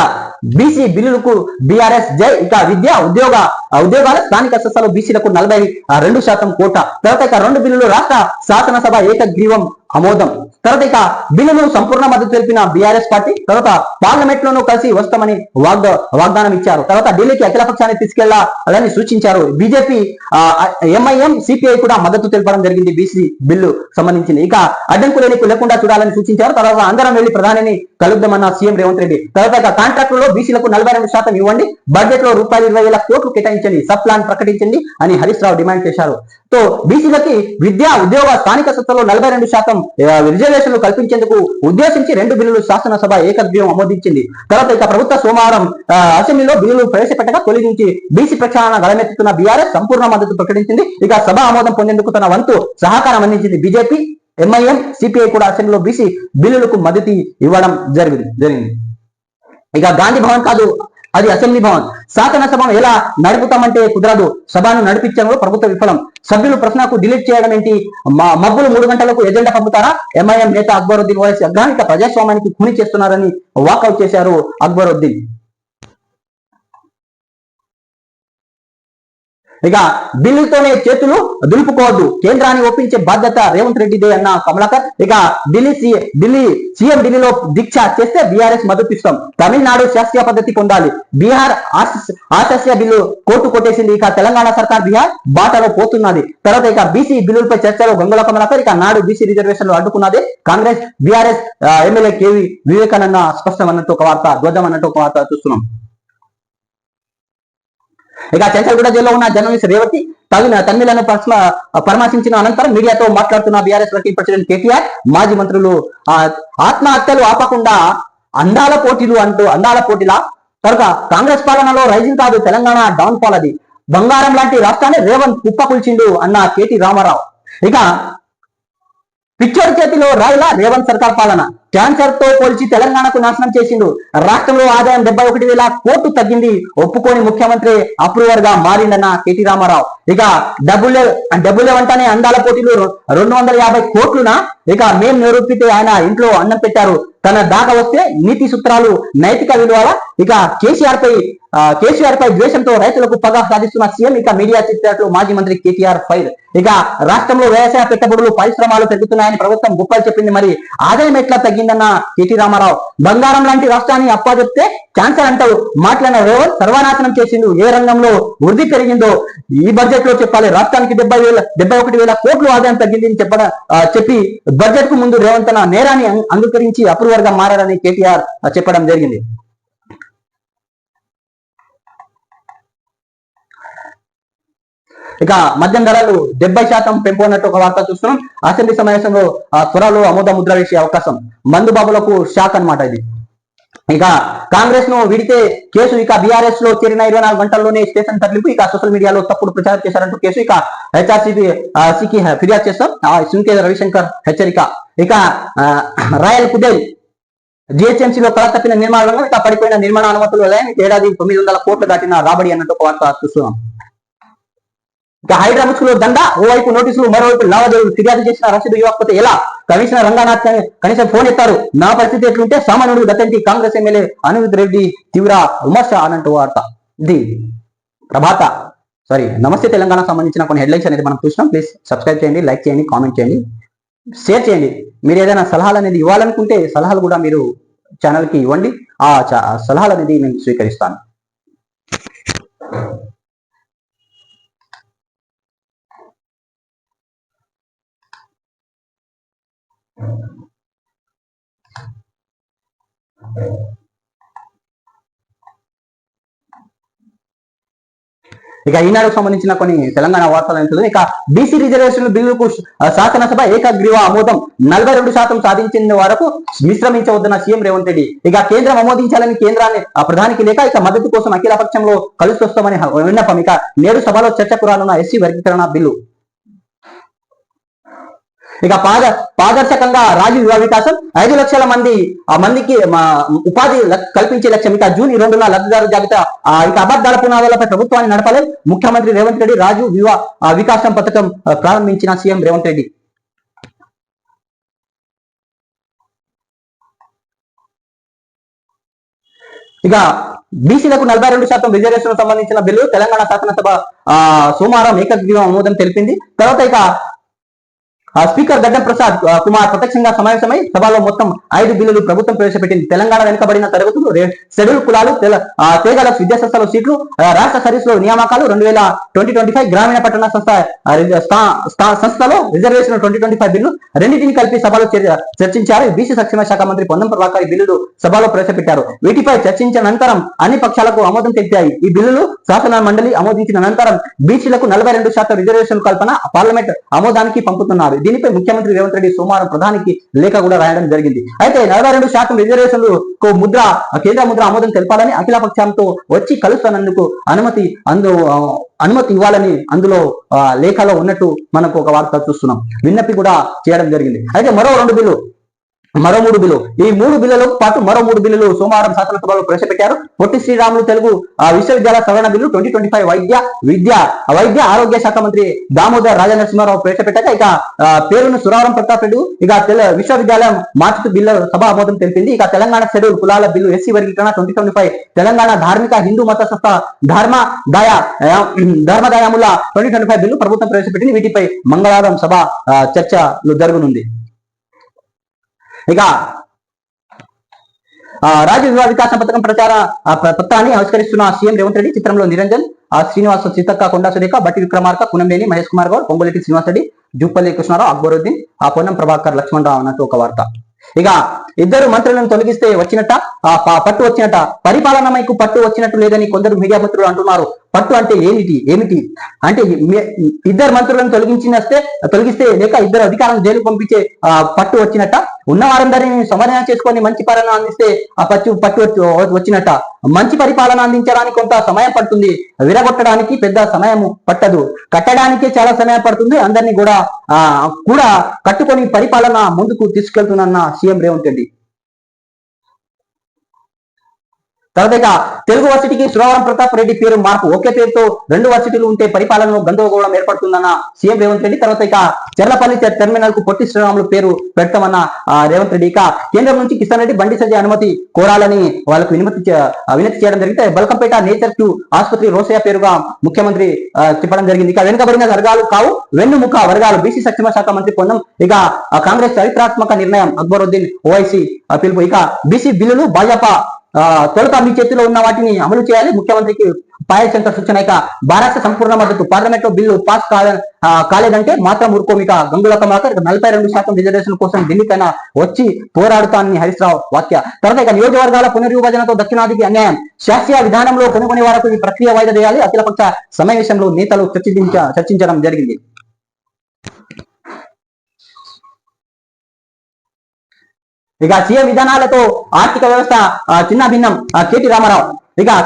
బీసీ బిల్లులకు బీఆర్ఎస్ జై. ఇక విద్యా ఉద్యోగాల స్థానిక సంస్థలు బీసీలకు 42% కోట. తర్వాత ఇక 2 బిల్లులు రాష్ట్ర శాసనసభ ఏకగ్రీవం ఆమోదం. తర్వాత ఇక బిల్లును సంపూర్ణ మద్దతు తెలిపిన బీఆర్ఎస్ పార్టీ. తర్వాత పార్లమెంట్ లోనూ కలిసి వస్తామని వాగ్దానం ఇచ్చారు. తర్వాత ఢిల్లీకి అఖిల పక్షాన్ని తీసుకెళ్లాలని సూచించారు. బీజేపీ, ఎంఐఎం, సిపిఐ కూడా మద్దతు తెలపడం జరిగింది బీసీ బిల్లు సంబంధించింది. ఇక అడ్డంకులు లేకుండా చూడాలని సూచించారు. తర్వాత అందరం వెళ్లి ప్రధానిని కలుద్దామన్న సీఎం రేవంత్ రెడ్డి. తర్వాత కాంట్రాక్టులలో బీసీలకు 42% ఇవ్వండి, బడ్జెట్ లో ₹20,000 కోట్లు కేటాయించండి, సబ్ ప్లాన్ ప్రకటించండి అని హరీష్ రావు డిమాండ్ చేశారు. తో బీసీలకి విద్యా ఉద్యోగ స్థానిక సంస్థల్లో 42% రిజర్వేషన్లు కల్పించేందుకు ఉద్దేశించి 2 బిల్లులు శాసనసభ ఏకగ్రీవం ఆమోదించింది. తర్వాత ఇక ప్రభుత్వ సోమవారం అసెంబ్లీలో బిల్లులు ప్రవేశపెట్టగా తొలి నుంచి బీసీ ప్రక్షాళన గళమెత్తుతున్న బీఆర్ఎస్ సంపూర్ణ మద్దతు ప్రకటించింది. ఇక సభ ఆమోదం పొందేందుకు తన వంతు సహకారం అందించింది. బీజేపీ, ఎంఐఎం, సిపిఐ కూడా అసెంబ్లీలో బీసీ బిల్లులకు మద్దతు ఇవ్వడం జరిగింది. ఇక గాంధీ భవన్ కాదు, అది అసెంబ్లీ భవన్. శాసనసభను ఎలా నడుపుతామంటే కుదరదు, సభను నడిపించడంలో ప్రభుత్వ విఫలం. సభ్యులు ప్రశ్నకు డిలీట్ చేయడం ఏంటి, మబ్బులు 3 గంటలకు ఎజెండా పంపుతారా? ఎంఐఎం నేత అక్బరుద్దీన్ ఓవైసీ అగ్రానిక ప్రజాస్వామ్యానికి ఖూని చేస్తున్నారని వాకౌట్ చేశారు అక్బరుద్దీన్. ఇక బిల్లుతోనే చేతులు దులుపుకోవద్దు, కేంద్రాన్ని ఒప్పించే బాధ్యత రేవంత్ రెడ్డిదే అన్న కమలాకర్. ఇక ఢిల్లీ సీఎం ఢిల్లీలో దీక్ష చేస్తే బీఆర్ఎస్ మద్దతు ఇస్తాం, తమిళనాడు శాస్త్రీయ పద్ధతి పొందాలి, బీహార్ ఆశాస్య బిల్లు కోర్టు కొట్టేసింది. ఇక తెలంగాణ సర్కార్ బీహార్ బాటలో పోతున్నది. తర్వాత ఇక బీసీ బిల్లులపై చర్చలో గంగుల కమలాకర్. ఇక నాడు బీసీ రిజర్వేషన్లు అడ్డుకున్నది Congress, BRS MLA KV Vivekananda స్పష్టం అన్నట్టు ఒక వార్త, ధ్వజం అన్నట్టు ఒక వార్త చూస్తున్నాం. ఇక చెంచల్గూడ జైల్లో ఉన్న జర్నలిస్ట్ రేవతి తన్మీలను పరామర్శించిన అనంతరం మీడియాతో మాట్లాడుతున్న బీఆర్ఎస్ వర్కింగ్ ప్రెసిడెంట్ కేటీఆర్, మాజీ మంత్రులు ఆత్మహత్యలు ఆపకుండా అందాల పోటీలా కనుక కాంగ్రెస్ పాలనలో రైజింగ్ కాదు, తెలంగాణ డౌన్ ఫాల్, అది బంగారం లాంటి రాష్ట్రాన్ని రేవంత్ కుప్పకూల్చిండు అన్న కేటీ రామారావు. ఇక పిచ్చోడి చేతిలో రాయిలా రేవంత్ సర్కార్ పాలన, క్యాన్సర్ తో పోల్చి తెలంగాణకు నాశనం చేసిండు. రాష్ట్రంలో ఆదాయం 71,000 కోట్లు తగ్గింది, ఒప్పుకోని ముఖ్యమంత్రి అప్రూవర్ గా మారిండన్న కేటీ రామారావు. ఇక డబ్బులే వంటనే అందాల పోటీలు 250 కోట్లునా? ఇక మేం నిరూపితే ఆయన ఇంట్లో అన్నం పెట్టారు. తన దాకా వస్తే నీతి సూత్రాలు, నైతిక విలువల. ఇక కేసీఆర్ పై ద్వేషంతో రైతులకు పగ సాధిస్తున్న సీఎం. ఇక మీడియా చిత్రాలు మాజీ మంత్రి కేటీఆర్ ఫైర్. ఇక రాష్ట్రంలో వ్యవసాయ పెట్టుబడులు, పరిశ్రమలు పెరుగుతున్నాయని ప్రభుత్వం గొప్పలు చెప్పింది, మరి ఆదాయం ఎట్లా తగ్గిందన్న కేటీ రామారావు. బంగారం లాంటి రాష్ట్రాన్ని అప్పచెప్తే క్యాన్సర్ అంటావు మాట్లాడిన రేవంత్ సర్వనాశనం చేసిండు. ఏ రంగంలో వృద్ధి పెరిగిందో ఈ బడ్జెట్ లో చెప్పాలి. రాష్ట్రానికి 71,000 కోట్లు ఆదాయం తగ్గింది చెప్పి బడ్జెట్ కు ముందు రేవంత్ తన నేరాన్ని అంగీకరించి అప్రూవర్ గా మారారని కేటీఆర్ చెప్పడం జరిగింది. ఇక మద్యం ధరలు 70% పెంపు అన్నట్టు ఒక వార్త చూస్తున్నాం. అసెంబ్లీ సమావేశంలో త్వరలో ఆమోద ముద్ర వేసే అవకాశం. మందు బాబులకు షాక్ అన్నమాట ఇది. ఇక కాంగ్రెస్ ను విడితే కేసు. ఇక బీఆర్ఎస్ లో చేరిన 24 గంటల్లోనే స్టేషన్ తరలింపు. ఇక సోషల్ మీడియాలో తప్పుడు ప్రచారం చేశారంటూ కేసు. ఇక హెచ్ఆర్సీకి ఫిర్యాదు చేస్తాం. సుంకే రవిశంకర్ హెచ్చరిక. ఇక రాయల్ కుదేల్ జిహెచ్ఎంసీలో కళ తప్పిన నిర్మాణంలో ఇక పడిపోయిన నిర్మాణ అనుమతులు ఏడాది 900 కోట్లు దాటిన రాబడి అన్నట్టు ఒక వార్త చూస్తున్నాం. ఇక హైదరాబాద్ లో దండ, ఓవైపు నోటీసులు, మరోవైపు లావాదేవీలు. ఫిర్యాదు చేసిన రసీదు ఇవ్వకపోతే ఎలా? కమిషనర్ రంగనాథ్ కనీసం ఫోన్ ఎత్తారు. నా పరిస్థితి ఎట్లుంటే సామాన్యుడు గతంటి కాంగ్రెస్ ఎమ్మెల్యే అనిరుద్ రెడ్డి తీవ్ర విమర్శ అన్నట్టు వార్త. ఇది నమస్తే తెలంగాణ సంబంధించిన కొన్ని హెడ్లైన్స్ అనేది మనం చూసినాం. ప్లీజ్ సబ్స్క్రైబ్ చేయండి, లైక్ చేయండి, కామెంట్ చేయండి, షేర్ చేయండి. మీరు ఏదైనా సలహాలు అనేది ఇవ్వాలనుకుంటే సలహాలు కూడా మీరు ఛానల్కి ఇవ్వండి. ఆ సలహాలు అనేది నేను స్వీకరిస్తాను. ఇక ఈనాడుకు సంబంధించిన కొన్ని తెలంగాణ వార్తలు ఇక బీసీ రిజర్వేషన్ బిల్లుకు శాసనసభ ఏకగ్రీవ ఆమోదం 42% సాధించిన వరకు విశ్రమించవద్దన్న సీఎం రేవంత్ రెడ్డి. ఇక కేంద్రం ఆమోదించాలని కేంద్రాన్ని ప్రధానికి లేక ఇక మద్దతు కోసం అఖిల పక్షంలో కలిసి వస్తామని విన్నపం. ఇక నేడు సభలో చర్చకు రానున్న ఎస్సీ వర్గీకరణ బిల్లు. ఇక పారదర్శకంగా రాజు యువ వికాసం 5 లక్షల మందికి ఉపాధి కల్పించే లక్ష్యం. ఇక జూన్ 2న లబ్ధిదారు జాబితా. ఇక అబద్ధాల పునాదులపై ప్రభుత్వాన్ని నడపలేదు ముఖ్యమంత్రి రేవంత్ రెడ్డి. రాజు యువ వికాసం పథకం ప్రారంభించిన సీఎం రేవంత్ రెడ్డి. ఇక బీసీలకు 42% రిజర్వేషన్ సంబంధించిన బిల్లు తెలంగాణ శాసనసభ సోమవారం ఏకగ్రీవ ఆమోదం తెలిపింది. తర్వాత ఇక స్పీకర్ గడ్డం ప్రసాద్ కుమార్ ప్రత్యక్షంగా సమావేశమై సభలో మొత్తం 5 బిల్లులు ప్రభుత్వం ప్రవేశపెట్టింది. తెలంగాణ వెనుకబడిన తరగతులు, షెడ్యూల్ కులాలు, తేగల విద్యాసంస్థల సీట్లు, రాష్ట్ర సర్వీసులో నియామకాలు, 2020-2025 గ్రామీణ పట్టణ సంస్థలో రిజర్వేషన్ 2025 బిల్లు రెండింటిని కలిపి సభలో చర్చించారు. బీసీ సంక్షేమ శాఖ మంత్రి పొన్నం ప్రభాకర్ బిల్లులు సభలో ప్రవేశపెట్టారు. వీటిపై చర్చించిన అనంతరం అన్ని పక్షాలకు ఆమోదం తెలిపాయి. ఈ బిల్లులు శాసన మండలి ఆమోదించిన అనంతరం బీసీలకు 42% రిజర్వేషన్ కల్పన పార్లమెంట్ ఆమోదానికి పంపుతున్నారు. దీనిపై ముఖ్యమంత్రి రేవంత్ రెడ్డి సోమవారం ప్రధానికి లేఖ కూడా రాయడం జరిగింది. అయితే 42% రిజర్వేషన్లకు కేంద్ర ముద్ర ఆమోదం తెలపాలని అఖిల పక్షంతో వచ్చి కలుస్తున్నందుకు అనుమతి ఇవ్వాలని అందులో లేఖలో ఉన్నట్టు మనకు ఒక వార్త చూస్తున్నాం. విన్నపి కూడా చేయడం జరిగింది. అయితే మరో 3 బిల్లు ఈ 3 బిల్లులతో పాటు మరో 3 బిల్లులు సోమవారం శాసనసభలో ప్రవేశపెట్టారు. పొట్టి శ్రీరాములు తెలుగు విశ్వవిద్యాలయ సవరణ బిల్లు, 2025 వైద్య ఆరోగ్య శాఖ మంత్రి దామోదర్ రాజనరసింహారావు ప్రవేశపెట్టాక ఇక పేరును సురవరం ప్రతాప్ రెడ్డి ఇక విశ్వవిద్యాలయం మార్చుతూ బిల్లు సభ ఆమోదం తెలిపింది. ఇక తెలంగాణ షెడ్యూల్ కులాల బిల్లు ఎస్సీ వర్గీకరణ 2025 తెలంగాణ ధార్మిక హిందూ మత సంస్థ ధర్మదాయముల 2025 బిల్లు ప్రభుత్వం ప్రవేశపెట్టింది. వీటిపై మంగళవారం సభ చర్చలు జరగనుంది. ఇక రాజు యువ వికాసం పథకం పత్రాన్ని ఆవిష్కరిస్తున్న సీఎం రేవంత్ రెడ్డి. చిత్రంలో నిరంజన్, శ్రీనివాస సీతక్క, కొండా సురేఖ, బట్టి విక్రమార్క, కునంబేని మహేష్ కుమార్ గౌడ్, పొంగులేటి శ్రీనివాస్ రెడ్డి, జూపల్లి కృష్ణారావు, అక్బరుద్దీన్, పొన్నం ప్రభాకర్, లక్ష్మణ్ రావు అన్నట్టు ఒక వార్త. ఇక ఇద్దరు మంత్రులను తొలగిస్తే వచ్చినట్ట పట్టు వచ్చినట్ట, పరిపాలనమైకు పట్టు వచ్చినట్టు లేదని కొందరు మీడియా మిత్రులు అంటున్నారు. పట్టు అంటే ఏమిటి అంటే ఇద్దరు మంత్రులను తొలగిస్తే లేక ఇద్దరు అధికారులను జైలు పంపించే పట్టు వచ్చినట్ట, ఉన్న వారందరినీ సమాధానం చేసుకొని మంచి పాలన అందిస్తే ఆ పట్టు వచ్చినట్ట. మంచి పరిపాలన అందించడానికి కొంత సమయం పడుతుంది, విరగొట్టడానికి పెద్ద సమయం పట్టదు, కట్టడానికే చాలా సమయం పడుతుంది. అందరినీ కూడా కట్టుకొని పరిపాలన ముందుకు తీసుకెళ్తున్న సీఎం రేవంత్ రెడ్డి. తర్వాత తెలుగు వర్సిటీకి సురవరం ప్రతాప్ రెడ్డి పేరు మార్పు. ఒకే పేరుతో 2 వర్సిటీలు ఉంటే పరిపాలనలో గందరగోళం ఏర్పడుతుందన్న సీఎం రేవంత్ రెడ్డి. తర్వాత చెర్లపల్లి టెర్మినల్ కు పొట్టి శ్రీరాములు పేరు పెడతామన్న రేవంత్ రెడ్డి. కేంద్రం నుంచి కిషన్ రెడ్డి, బండి సంజయ్ అనుమతి కోరాలని వాళ్ళకు వినతి చేయడం జరిగితే బల్కంపేట నేచర్ క్యూ ఆసుపత్రి రోసయ్య పేరుగా ముఖ్యమంత్రి చెప్పడం జరిగింది. వెనుకబడిన వర్గాలు కావు వెన్నుముక వర్గాలు బీసీ సంక్షేమ శాఖ మంత్రి పొన్నం. కాంగ్రెస్ చరిత్రాత్మక నిర్ణయం, అక్బరుద్దీన్ ఓవైసీ పిలుపు. బీసీ బిల్లులు భాజపా తొలుత మీ చేతిలో ఉన్న వాటిని అమలు చేయాలి, ముఖ్యమంత్రికి పాయశంకర్ సూచన. భారత సంపూర్ణ మద్దతు, పార్లమెంట్ లో బిల్లు పాస్ కాలేదంటే మాత్రం ఊరుకోమిక గంగుల కమలాకర్. 42% రిజర్వేషన్ కోసం ఢిల్లీకైనా వచ్చి పోరాడుతానని హరీష్ రావు వ్యాఖ్య. తర్వాత నియోజకవర్గాల పునర్విభజనతో దక్షిణాదికి అన్యాయం, శాస్త్రీయ విధానంలో కొనుగొనే వరకు ఈ ప్రక్రియ వాయిదా చేయాలి. అఖిలపక్ష సమావేశంలో నేతలు చర్చించడం జరిగింది. సీఎం విధానాలతో ఆర్థిక వ్యవస్థ చిన్న భిన్నం, కేటీ రామారావు.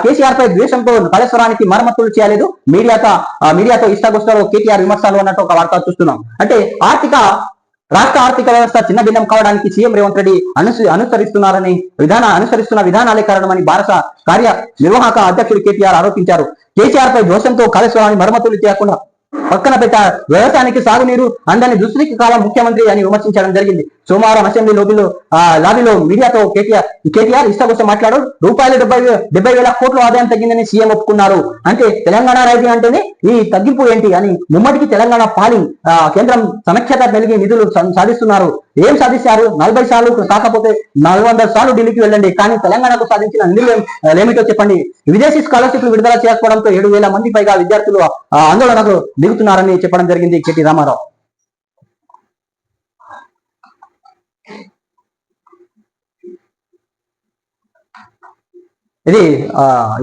కేసీఆర్ పై ద్వేషంతో కాళేశ్వరానికి మరమ్మతులు చేయలేదు, మీడియాతో ఇష్టాగోష్ఠలో కేటీఆర్ విమర్శలు అన్నట్టు ఒక వార్త చూస్తున్నాం. అంటే రాష్ట్ర ఆర్థిక వ్యవస్థ చిన్న భిన్నం కావడానికి సీఎం రేవంత్ రెడ్డి అనుసరిస్తున్న విధానాలే కారణమని భారత కార్యనిర్వాహక అధ్యక్షుడు కేటీఆర్ ఆరోపించారు. కేసీఆర్ పై ద్వేషంతో కాళేశ్వరాన్ని మరమ్మతులు చేయకుండా పక్కన పెట్టారు. వ్యవసాయానికి సాగునీరు అందని దుస్థితికి కాలం ముఖ్యమంత్రి అని విమర్శించడం జరిగింది. సోమవారం అసెంబ్లీ లాబీలో మీడియాతో కేటీఆర్ ఇష్టకోసం మాట్లాడారు. రూపాయలు 70,000 కోట్ల ఆదాయం తగ్గిందని సీఎం ఒప్పుకున్నారు. అంటే తెలంగాణ రైతు అంటేనే ఈ తగ్గింపు ఏంటి అని ముమ్మటికి తెలంగాణ పాలింగ్ కేంద్రం సమీక్షత కలిగి నిధులు సాధిస్తున్నారు. ఏం సాధిస్తారు? 40 సార్లు కాకపోతే 400 సార్లు ఢిల్లీకి వెళ్ళండి, కానీ తెలంగాణకు సాధించిన నిధులు ఏమిటో చెప్పండి. విదేశీ స్కాలర్షిప్లు విడుదల చేయకపోవడంతో 7,000 మంది పైగా విద్యార్థులు ఆందోళనకు దిగుతున్నారని చెప్పడం జరిగింది కేటీ రామారావు. ఇది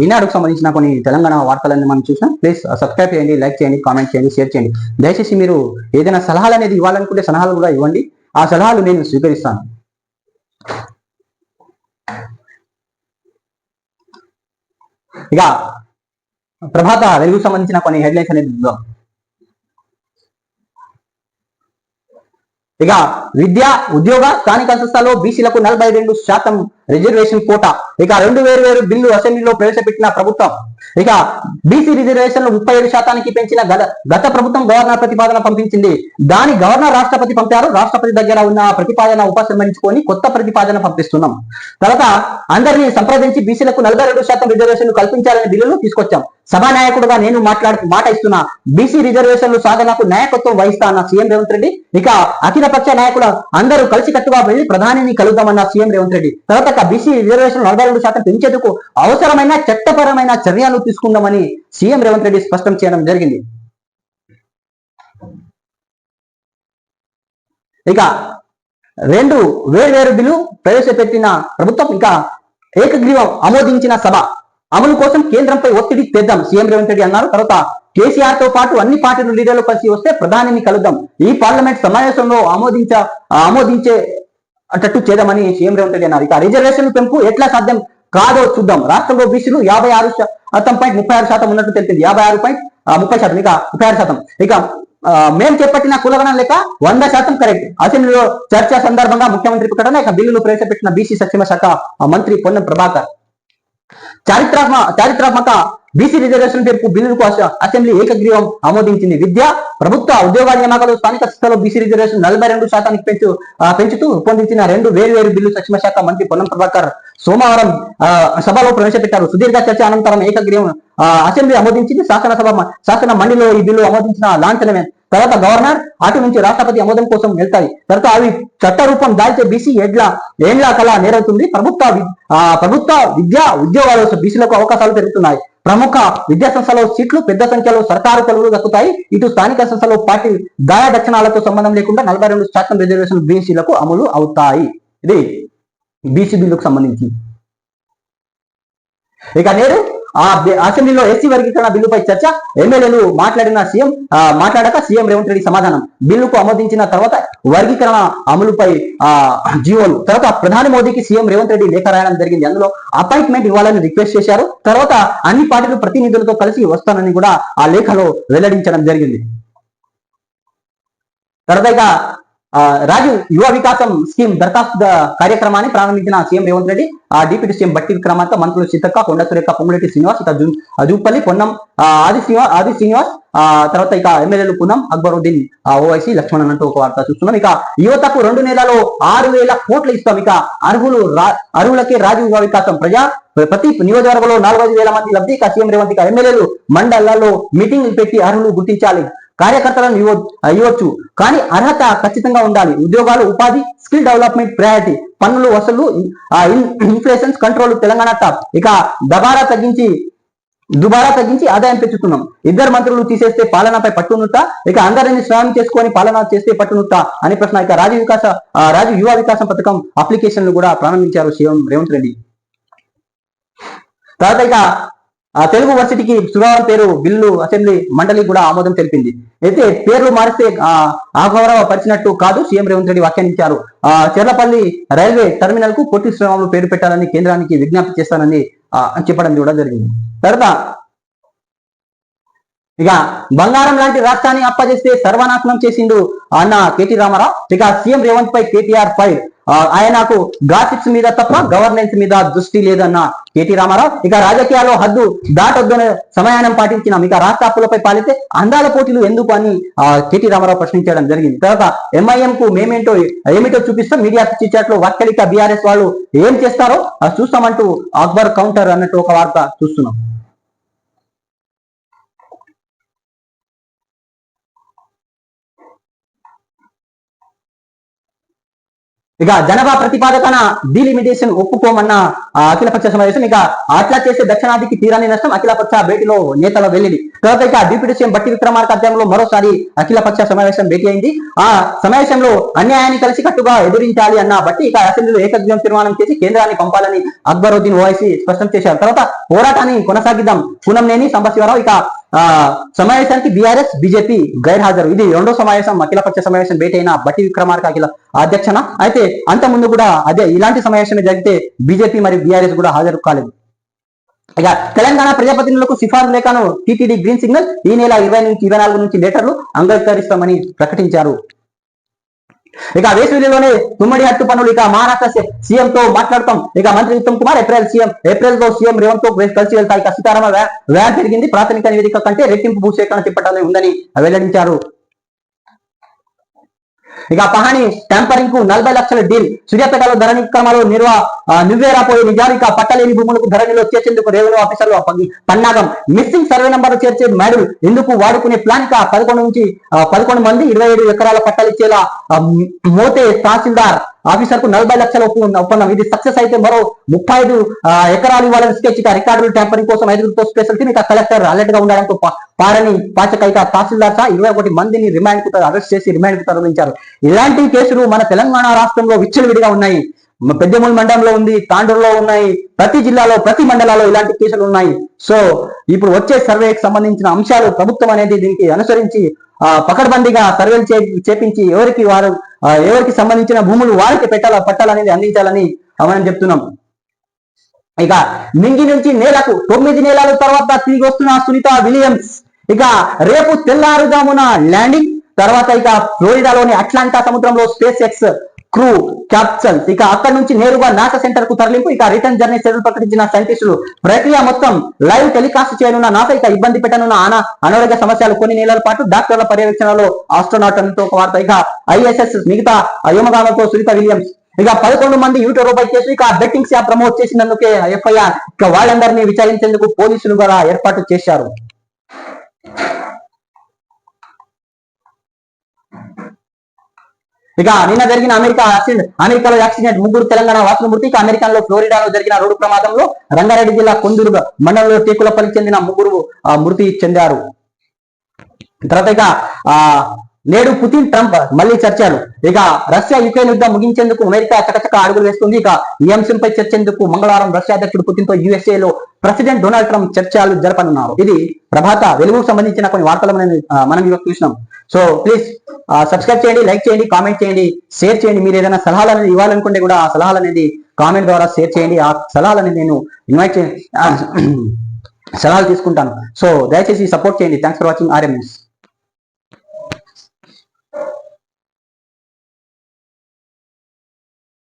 ఈనాడుకు సంబంధించిన కొన్ని తెలంగాణ వార్తలన్నీ మనం చూసినాం. ప్లీజ్ సబ్స్క్రైబ్ చేయండి, లైక్ చేయండి, కామెంట్ చేయండి, షేర్ చేయండి. దయచేసి మీరు ఏదైనా సలహాలు అనేది ఇవ్వాలనుకుంటే సలహాలు కూడా ఇవ్వండి. ఆ సలహాలు నేను స్వీకరిస్తాను. ఇక ప్రభాత వెలుగుకు సంబంధించిన కొన్ని హెడ్లైన్స్ అనేది చూద్దాం. ఇక విద్య, ఉద్యోగ, స్థానిక సంస్థల్లో బీసీలకు 42% రిజర్వేషన్ కోటా. ఇక 2 వేరు బిల్లు అసెంబ్లీలో ప్రవేశపెట్టిన ప్రభుత్వం. ఇక బీసీ రిజర్వేషన్లు 37% పెంచిన గత ప్రభుత్వం గవర్నర్ ప్రతిపాదన పంపించింది. దాని గవర్నర్ రాష్ట్రపతి పంపారు. రాష్ట్రపతి దగ్గర ఉన్న ప్రతిపాదన ఉపసంహరించుకొని కొత్త ప్రతిపాదన పంపిస్తున్నాం. తర్వాత అందరినీ సంప్రదించి బీసీలకు 42% రిజర్వేషన్లు కల్పించాలని బిల్లులు తీసుకొచ్చాం. సభానాయకుడుగా నేను మాట ఇస్తున్నా. బీసీ రిజర్వేషన్లు సాధనకు నాయకత్వం వహిస్తా అన్న సీఎం రేవంత్ రెడ్డి. ఇక అఖిలపక్ష నాయకులు అందరూ కలిసికట్టుగా వెళ్లి ప్రధానిని కలుద్దామన్న సీఎం రేవంత్ రెడ్డి. తర్వాత బీసీ రిజర్వేషన్ 42% పెంచేందుకు అవసరమైన చట్టపరమైన చర్యలు తీసుకుందామని సీఎం రేవంత్ రెడ్డి స్పష్టం చేయడం జరిగింది. ఇక 2 వేర్వేరు బిల్లు ప్రవేశపెట్టిన ప్రభుత్వం. ఇంకా ఏకగ్రీవం ఆమోదించిన సభ. అమలు కోసం కేంద్రంపై ఒత్తిడి తెద్దాం సీఎం రేవంత్ రెడ్డి అన్నారు. తర్వాత కేసీఆర్ తో పాటు అన్ని పార్టీల లీడర్లు కలిసి వస్తే ప్రధానిని కలుద్దాం. ఈ పార్లమెంట్ సమావేశంలో ఆమోదించేటట్టు చేద్దామని సీఎం రేవంత్ రెడ్డి అన్నారు. ఇక రిజర్వేషన్ పెంపు ఎట్లా సాధ్యం కాదో చూద్దాం. రాష్ట్రంలో బీసీలు 56.36% ఉన్నట్టు తెలిపింది. 56.30%. ఇక 36%. ఇక మేము చేపట్టిన కులగణన లెక్క 100% కరెక్ట్. అసెంబ్లీలో చర్చ సందర్భంగా ముఖ్యమంత్రి ప్రకటన. ఇక బిల్లును ప్రవేశపెట్టిన బీసీ సంక్షేమ శాఖ మంత్రి పొన్నం ప్రభాకర్. చారిత్రాత్మక బీసీ రిజర్వేషన్ పెంపు బిల్లుకు అసెంబ్లీ ఏకగ్రీవం ఆమోదించింది. విద్య, ప్రభుత్వ ఉద్యోగాల నియామకాలు, స్థానిక సంస్థలో బీసీ రిజర్వేషన్ 42% పెంచుతూ రూపొందించిన 2 వేర్వేరు బిల్లు సంక్షేమ శాఖ మంత్రి పొన్నం ప్రభాకర్ సోమవారం సభలో ప్రవేశపెట్టారు. సుదీర్ఘ చర్చ అనంతరం ఏకగ్రీవం అసెంబ్లీ ఆమోదించింది. శాసన మండలిలో ఈ బిల్లు ఆమోదించిన లాంఛనమే. తర్వాత గవర్నర్ అటు నుంచి రాష్ట్రపతి ఆమోదం కోసం వెళ్తాయి. తర్వాత అవి చట్ట రూపం దాల్చే బీసీ ఏండ్ల కళ నేరవుతుంది. ప్రభుత్వ విద్యా ఉద్యోగాలు బీసీలకు అవకాశాలు పెరుగుతున్నాయి. ప్రముఖ విద్యా సంస్థలో సీట్లు పెద్ద సంఖ్యలో సర్కారు కొలువులు దక్కుతాయి. ఇటు స్థానిక సంస్థలో పార్టీ దాయ దక్షిణాలతో సంబంధం లేకుండా 42% రిజర్వేషన్ బీసీలకు అమలు అవుతాయి. ఇది బీసీ బిల్లుకు సంబంధించి. ఇక నేడు అసెంబ్లీలో ఎస్సీ వర్గీకరణ బిల్లుపై చర్చ. ఎమ్మెల్యేలు మాట్లాడాక సీఎం రేవంత్ రెడ్డి సమాధానం. బిల్లుకు ఆమోదించిన తర్వాత వర్గీకరణ అమలుపై జీవోలు. తర్వాత ప్రధాని మోదీకి సీఎం రేవంత్ రెడ్డి లేఖ రాయడం జరిగింది. అందులో అపాయింట్మెంట్ ఇవ్వాలని రిక్వెస్ట్ చేశారు. తర్వాత అన్ని పార్టీలు ప్రతినిధులతో కలిసి వస్తానని కూడా ఆ లేఖలో వెల్లడించడం జరిగింది. తర్వాత రాజు యువ వికాసం స్కీమ్ దరఖాస్తు కార్యక్రమాన్ని ప్రారంభించిన CM Revanth Reddy. Deputy CM బట్టి విక్రమార్క, మంత్రులు సీతక్క, కొండ సురేఖ, పొంగులేటి శ్రీనివాస్, ఇక జూపల్లి పొన్నం, ఆది శ్రీనివాస్, తర్వాత ఇక ఎమ్మెల్యేలు పూనం, అక్బరుద్దీన్, ఓవైసీ, లక్ష్మణ్ అంటూ ఒక వార్త చూస్తున్నాం. ఇక యువతకు 2 నెలల్లో 6,000 కోట్లు ఇస్తాం. ఇక అర్హులకే రాజు యువ వికాసం ప్రతి నియోజకవర్గంలో 4,000 మంది లబ్ధి. ఇక సీఎం రేవంత్ ఇక ఎమ్మెల్యేలు మండలాల్లో మీటింగ్లు పెట్టి అర్హులు గుర్తించాలి. కార్యకర్తలను ఇవ్వచ్చు, కానీ అర్హత ఖచ్చితంగా ఉండాలి. ఉద్యోగాలు, ఉపాధి, స్కిల్ డెవలప్మెంట్ ప్రయారిటీ. పన్నులు వసూలు, ఇన్ఫ్లేషన్ కంట్రోల్ తెలంగాణ టాప్. ఇక దుబారా తగ్గించి ఆదాయం పెంచుతున్నాం. 2 మంత్రులు తీసేస్తే పాలనపై పట్టునుట్ట. ఇక అందరినీ స్వయం చేసుకొని పాలన చేస్తే పట్టునుట్ట అని ప్రశ్న. ఇక రాజు యువ వికాసం పథకం అప్లికేషన్లు కూడా ప్రారంభించారు సీఎం రేవంత్ రెడ్డి. తర్వాత ఇక తెలుగు వర్సిటీకి శుభవారం పేరు బిల్లు అసెంబ్లీ మండలి కూడా ఆమోదం తెలిపింది. అయితే పేర్లు మారిస్తే అగౌరవ పరిచినట్టు కాదు సీఎం రేవంత్ రెడ్డి వ్యాఖ్యానించారు. చెర్లపల్లి రైల్వే టెర్మినల్ కు పొట్టి శ్రీరాములు పేరు పెట్టాలని కేంద్రానికి విజ్ఞప్తి చేస్తానని చెప్పడం కూడా జరిగింది. తర్వాత ఇక బంగారం లాంటి రాష్ట్రాన్ని అప్పజేస్తే సర్వనాశనం చేసిండు అన్న కేటీ రామారావు. ఇక సీఎం రేవంత్ పై కేటీఆర్ ఫైర్. ఆయనకు గాసిప్స్ మీద తప్ప గవర్నెన్స్ మీద దృష్టి లేదన్న కేటీ రామారావు. ఇక రాజకీయాల్లో హద్దు దాటొద్దనే సమయానం పాటించినాం. ఇక రాష్ట్ర అప్పులపై పాలితే అందాల పోటీలు ఎందుకు అని కేటీ రామారావు ప్రశ్నించడం జరిగింది. తర్వాత ఎంఐఎం కు ఏమిటో చూపిస్తాం. మీడియా చిట్చాట్లో వాక్కలిక బీఆర్ఎస్ వాళ్ళు ఏం చేస్తారో చూస్తామంటూ అక్బర్ కౌంటర్ అన్నట్టు ఒక వార్త చూస్తున్నాం. ఇక జనాభా ప్రతిపాదకన డీలిమిటేషన్ ఒప్పుకోమన్న అఖిలపక్ష సమావేశం. ఇక అట్లా చేసే దక్షిణాదికి తీరాని నష్టం, అఖిలపక్ష భేటీలో నేతల వెల్లడి. తర్వాత ఇక డిప్యూటీ సీఎం బట్టి విక్రమార్క అధ్యయనంలో మరోసారి అఖిలపక్ష సమావేశం భేటీ అయింది. ఆ సమావేశంలో అన్యాయాన్ని కలిసికట్టుగా ఎదురించాలి అన్న బట్టి ఇక అసెంబ్లీలో ఏకగ్రీవం తీర్మానం చేసి కేంద్రాన్ని పంపాలని అక్బరుద్దీన్ ఓవైసీ స్పష్టం చేశారు. తర్వాత పోరాటాన్ని కొనసాగిద్దాం కూనంనేని సాంబశివరావు. ఇక సమావేశానికి బీఆర్ఎస్ బీజేపీ గైర్హాజరు. ఇది రెండో సమావేశం, అఖిలపక్ష సమావేశం భేటీ అయిన బట్టి విక్రమార్క అఖిల అధ్యక్షన. అయితే అంత ముందు కూడా అదే ఇలాంటి సమావేశమే జరిగితే బీజేపీ మరియు బీఆర్ఎస్ కూడా హాజరు కాలేదు. ఇక తెలంగాణ ప్రజాప్రతినిధులకు సిఫార్సు లేఖను టీటీడీ గ్రీన్ సిగ్నల్. ఈ నెల 24 నుంచి లెటర్లు అంగీకరిస్తామని ప్రకటించారు. ఇక వేసవిలోనే తుమ్మడి హట్టు పనులు. ఇక మహారాష్ట్ర సీఎం తో మాట్లాడతాం. ఇక మంత్రి ఉత్తమ్ కుమార్ ఏప్రిల్ లో సీఎం రేవంత్ తో కలిసి వెళ్తాయి. ఇక సీతారామ వ్యాన్ పెరిగింది, ప్రాథమిక నివేదిక కంటే రెట్టింపు భూసేకరణ చేపట్టాలని ఉందని వెల్లడించారు. ఇక పహాని ట్యాంపరింగ్ కు 40 లక్షల డీల్. సూర్యాపేటలో ధరణి క్రమాలు నివ్వేరాపోయే నిజాలు. ఇక పట్టలేని భూములకు ధరణిలో చేర్చేందుకు రెవెన్యూ ఆఫీసర్లు పన్నాగం. మిస్సింగ్ సర్వే నంబర్ చేర్చే మ్యాడుల్ ఎందుకు వాడుకునే ప్లాన్. ఇక 11 మంది 27 ఎకరాల పట్టాలిచ్చేలా మోతే తహసీల్దార్ ఆఫీసర్ కు 40 లక్షల ఒప్పందం. ఇది సక్సెస్ అయితే మరో 35 ఎకరాలు ఇవ్వాలని స్కెచ్. ఇక రికార్డులు ట్యాంపరింగ్ కోసం 5గురితో స్పెషల్ టీమ్. ఇక కలెక్టర్ అలర్ట్ గా ఉండడంతో పారని పాచక ఇక తహసీల్దార్ సహా 21 మందిని రిమాండ్ కు అరెస్ట్ చేసి రిమాండ్ కు తరలించారు. ఇలాంటి కేసులు మన తెలంగాణ రాష్ట్రంలో విచ్చలవిడిగా ఉన్నాయి. పెద్దమూలు మండలంలో ఉంది, తాండూరులో ఉన్నాయి, ప్రతి జిల్లాలో ప్రతి మండలాల్లో ఇలాంటి కేసులు ఉన్నాయి. సో ఇప్పుడు వచ్చే సర్వేకి సంబంధించిన అంశాలు ప్రభుత్వం అనేది దీనికి అనుసరించి పకడ్బందీగా సర్వేలు చేపించి ఎవరికి సంబంధించిన భూములు వారికి పట్టాలనేది అందించాలని మనం చెప్తున్నాం. ఇక మింగి నుంచి నేలకు 9 నెలల తర్వాత తిరిగి వస్తున్న సునీత విలియమ్స్. ఇక రేపు తెల్లారుజామున ల్యాండింగ్. తర్వాత ఇక ఫ్లోరిడాలోని అట్లాంటా సముద్రంలో స్పేస్ ఎక్స్ క్రూ క్యాప్సల్స్. ఇక అక్కడి నుంచి నేరుగా నాసా సెంటర్ కు తరలింపు. ఇక రిటర్న్ జర్నీ షెడ్యూల్ ప్రకటించిన సైంటిస్టులు. ప్రక్రియ మొత్తం లైవ్ టెలికాస్ట్ చేయనున్న నాసా. ఇక ఇబ్బంది పెట్టనున్న అనారోగ్య సమస్యలు కొన్ని నెలల పాటు డాక్టర్ల పర్యవేక్షణలో ఆస్ట్రోనాట్ అంటూ ఒక వార్త. ఇక ఐఎస్ఎస్ మిగతా వ్యోమగాములతో సునీత విలియమ్స్. ఇక 11 మంది యూట్యూబ్ కేసు. ఇక బెట్టింగ్స్ యాప్ ప్రమోట్ చేసినందుకే ఎఫ్ఐఆర్. ఇక వాళ్ళందరినీ విచారించేందుకు పోలీసులు కూడా ఏర్పాటు చేశారు. ఇక నిన్న జరిగిన అమెరికాలో యాక్సిడెంట్, 3 తెలంగాణ వాసుల మృతి. ఇక అమెరికాలో ఫ్లోరిడాలో జరిగిన రోడ్డు ప్రమాదంలో రంగారెడ్డి జిల్లా కొందూరు మండలంలో టేకులపల్లికి చెందిన 3 మృతి చెందారు. తర్వాత ఇక నేడు పుతిన్ ట్రంప్ మళ్ళీ చర్చలు. ఇక రష్యా యుక్రెయిన్ యుద్ధం ముగించేందుకు అమెరికా చకచక అడుగులు వేస్తుంది. ఇక ఈ అంశంపై చర్చేందుకు మంగళవారం రష్యా అధ్యక్షుడు పుతిన్ తో యుఎస్ఏలో ప్రెసిడెంట్ డొనాల్డ్ ట్రంప్ చర్చలు జరపనున్నారు. ఇది ప్రభాత వెలుగుకు సంబంధించిన కొన్ని వార్తలు మనం చూసినాం. సో ప్లీజ్ సబ్స్క్రైబ్ చేయండి, లైక్ చేయండి, కామెంట్ చేయండి, షేర్ చేయండి. మీరు ఏదైనా సలహాలు అనేది ఇవ్వాలనుకుంటే కూడా ఆ సలహాలు అనేది కామెంట్ ద్వారా షేర్ చేయండి. ఆ సలహాలు అనేది నేను సలహాలు తీసుకుంటాను. సో దయచేసి సపోర్ట్ చేయండి. Thanks for watching RMS.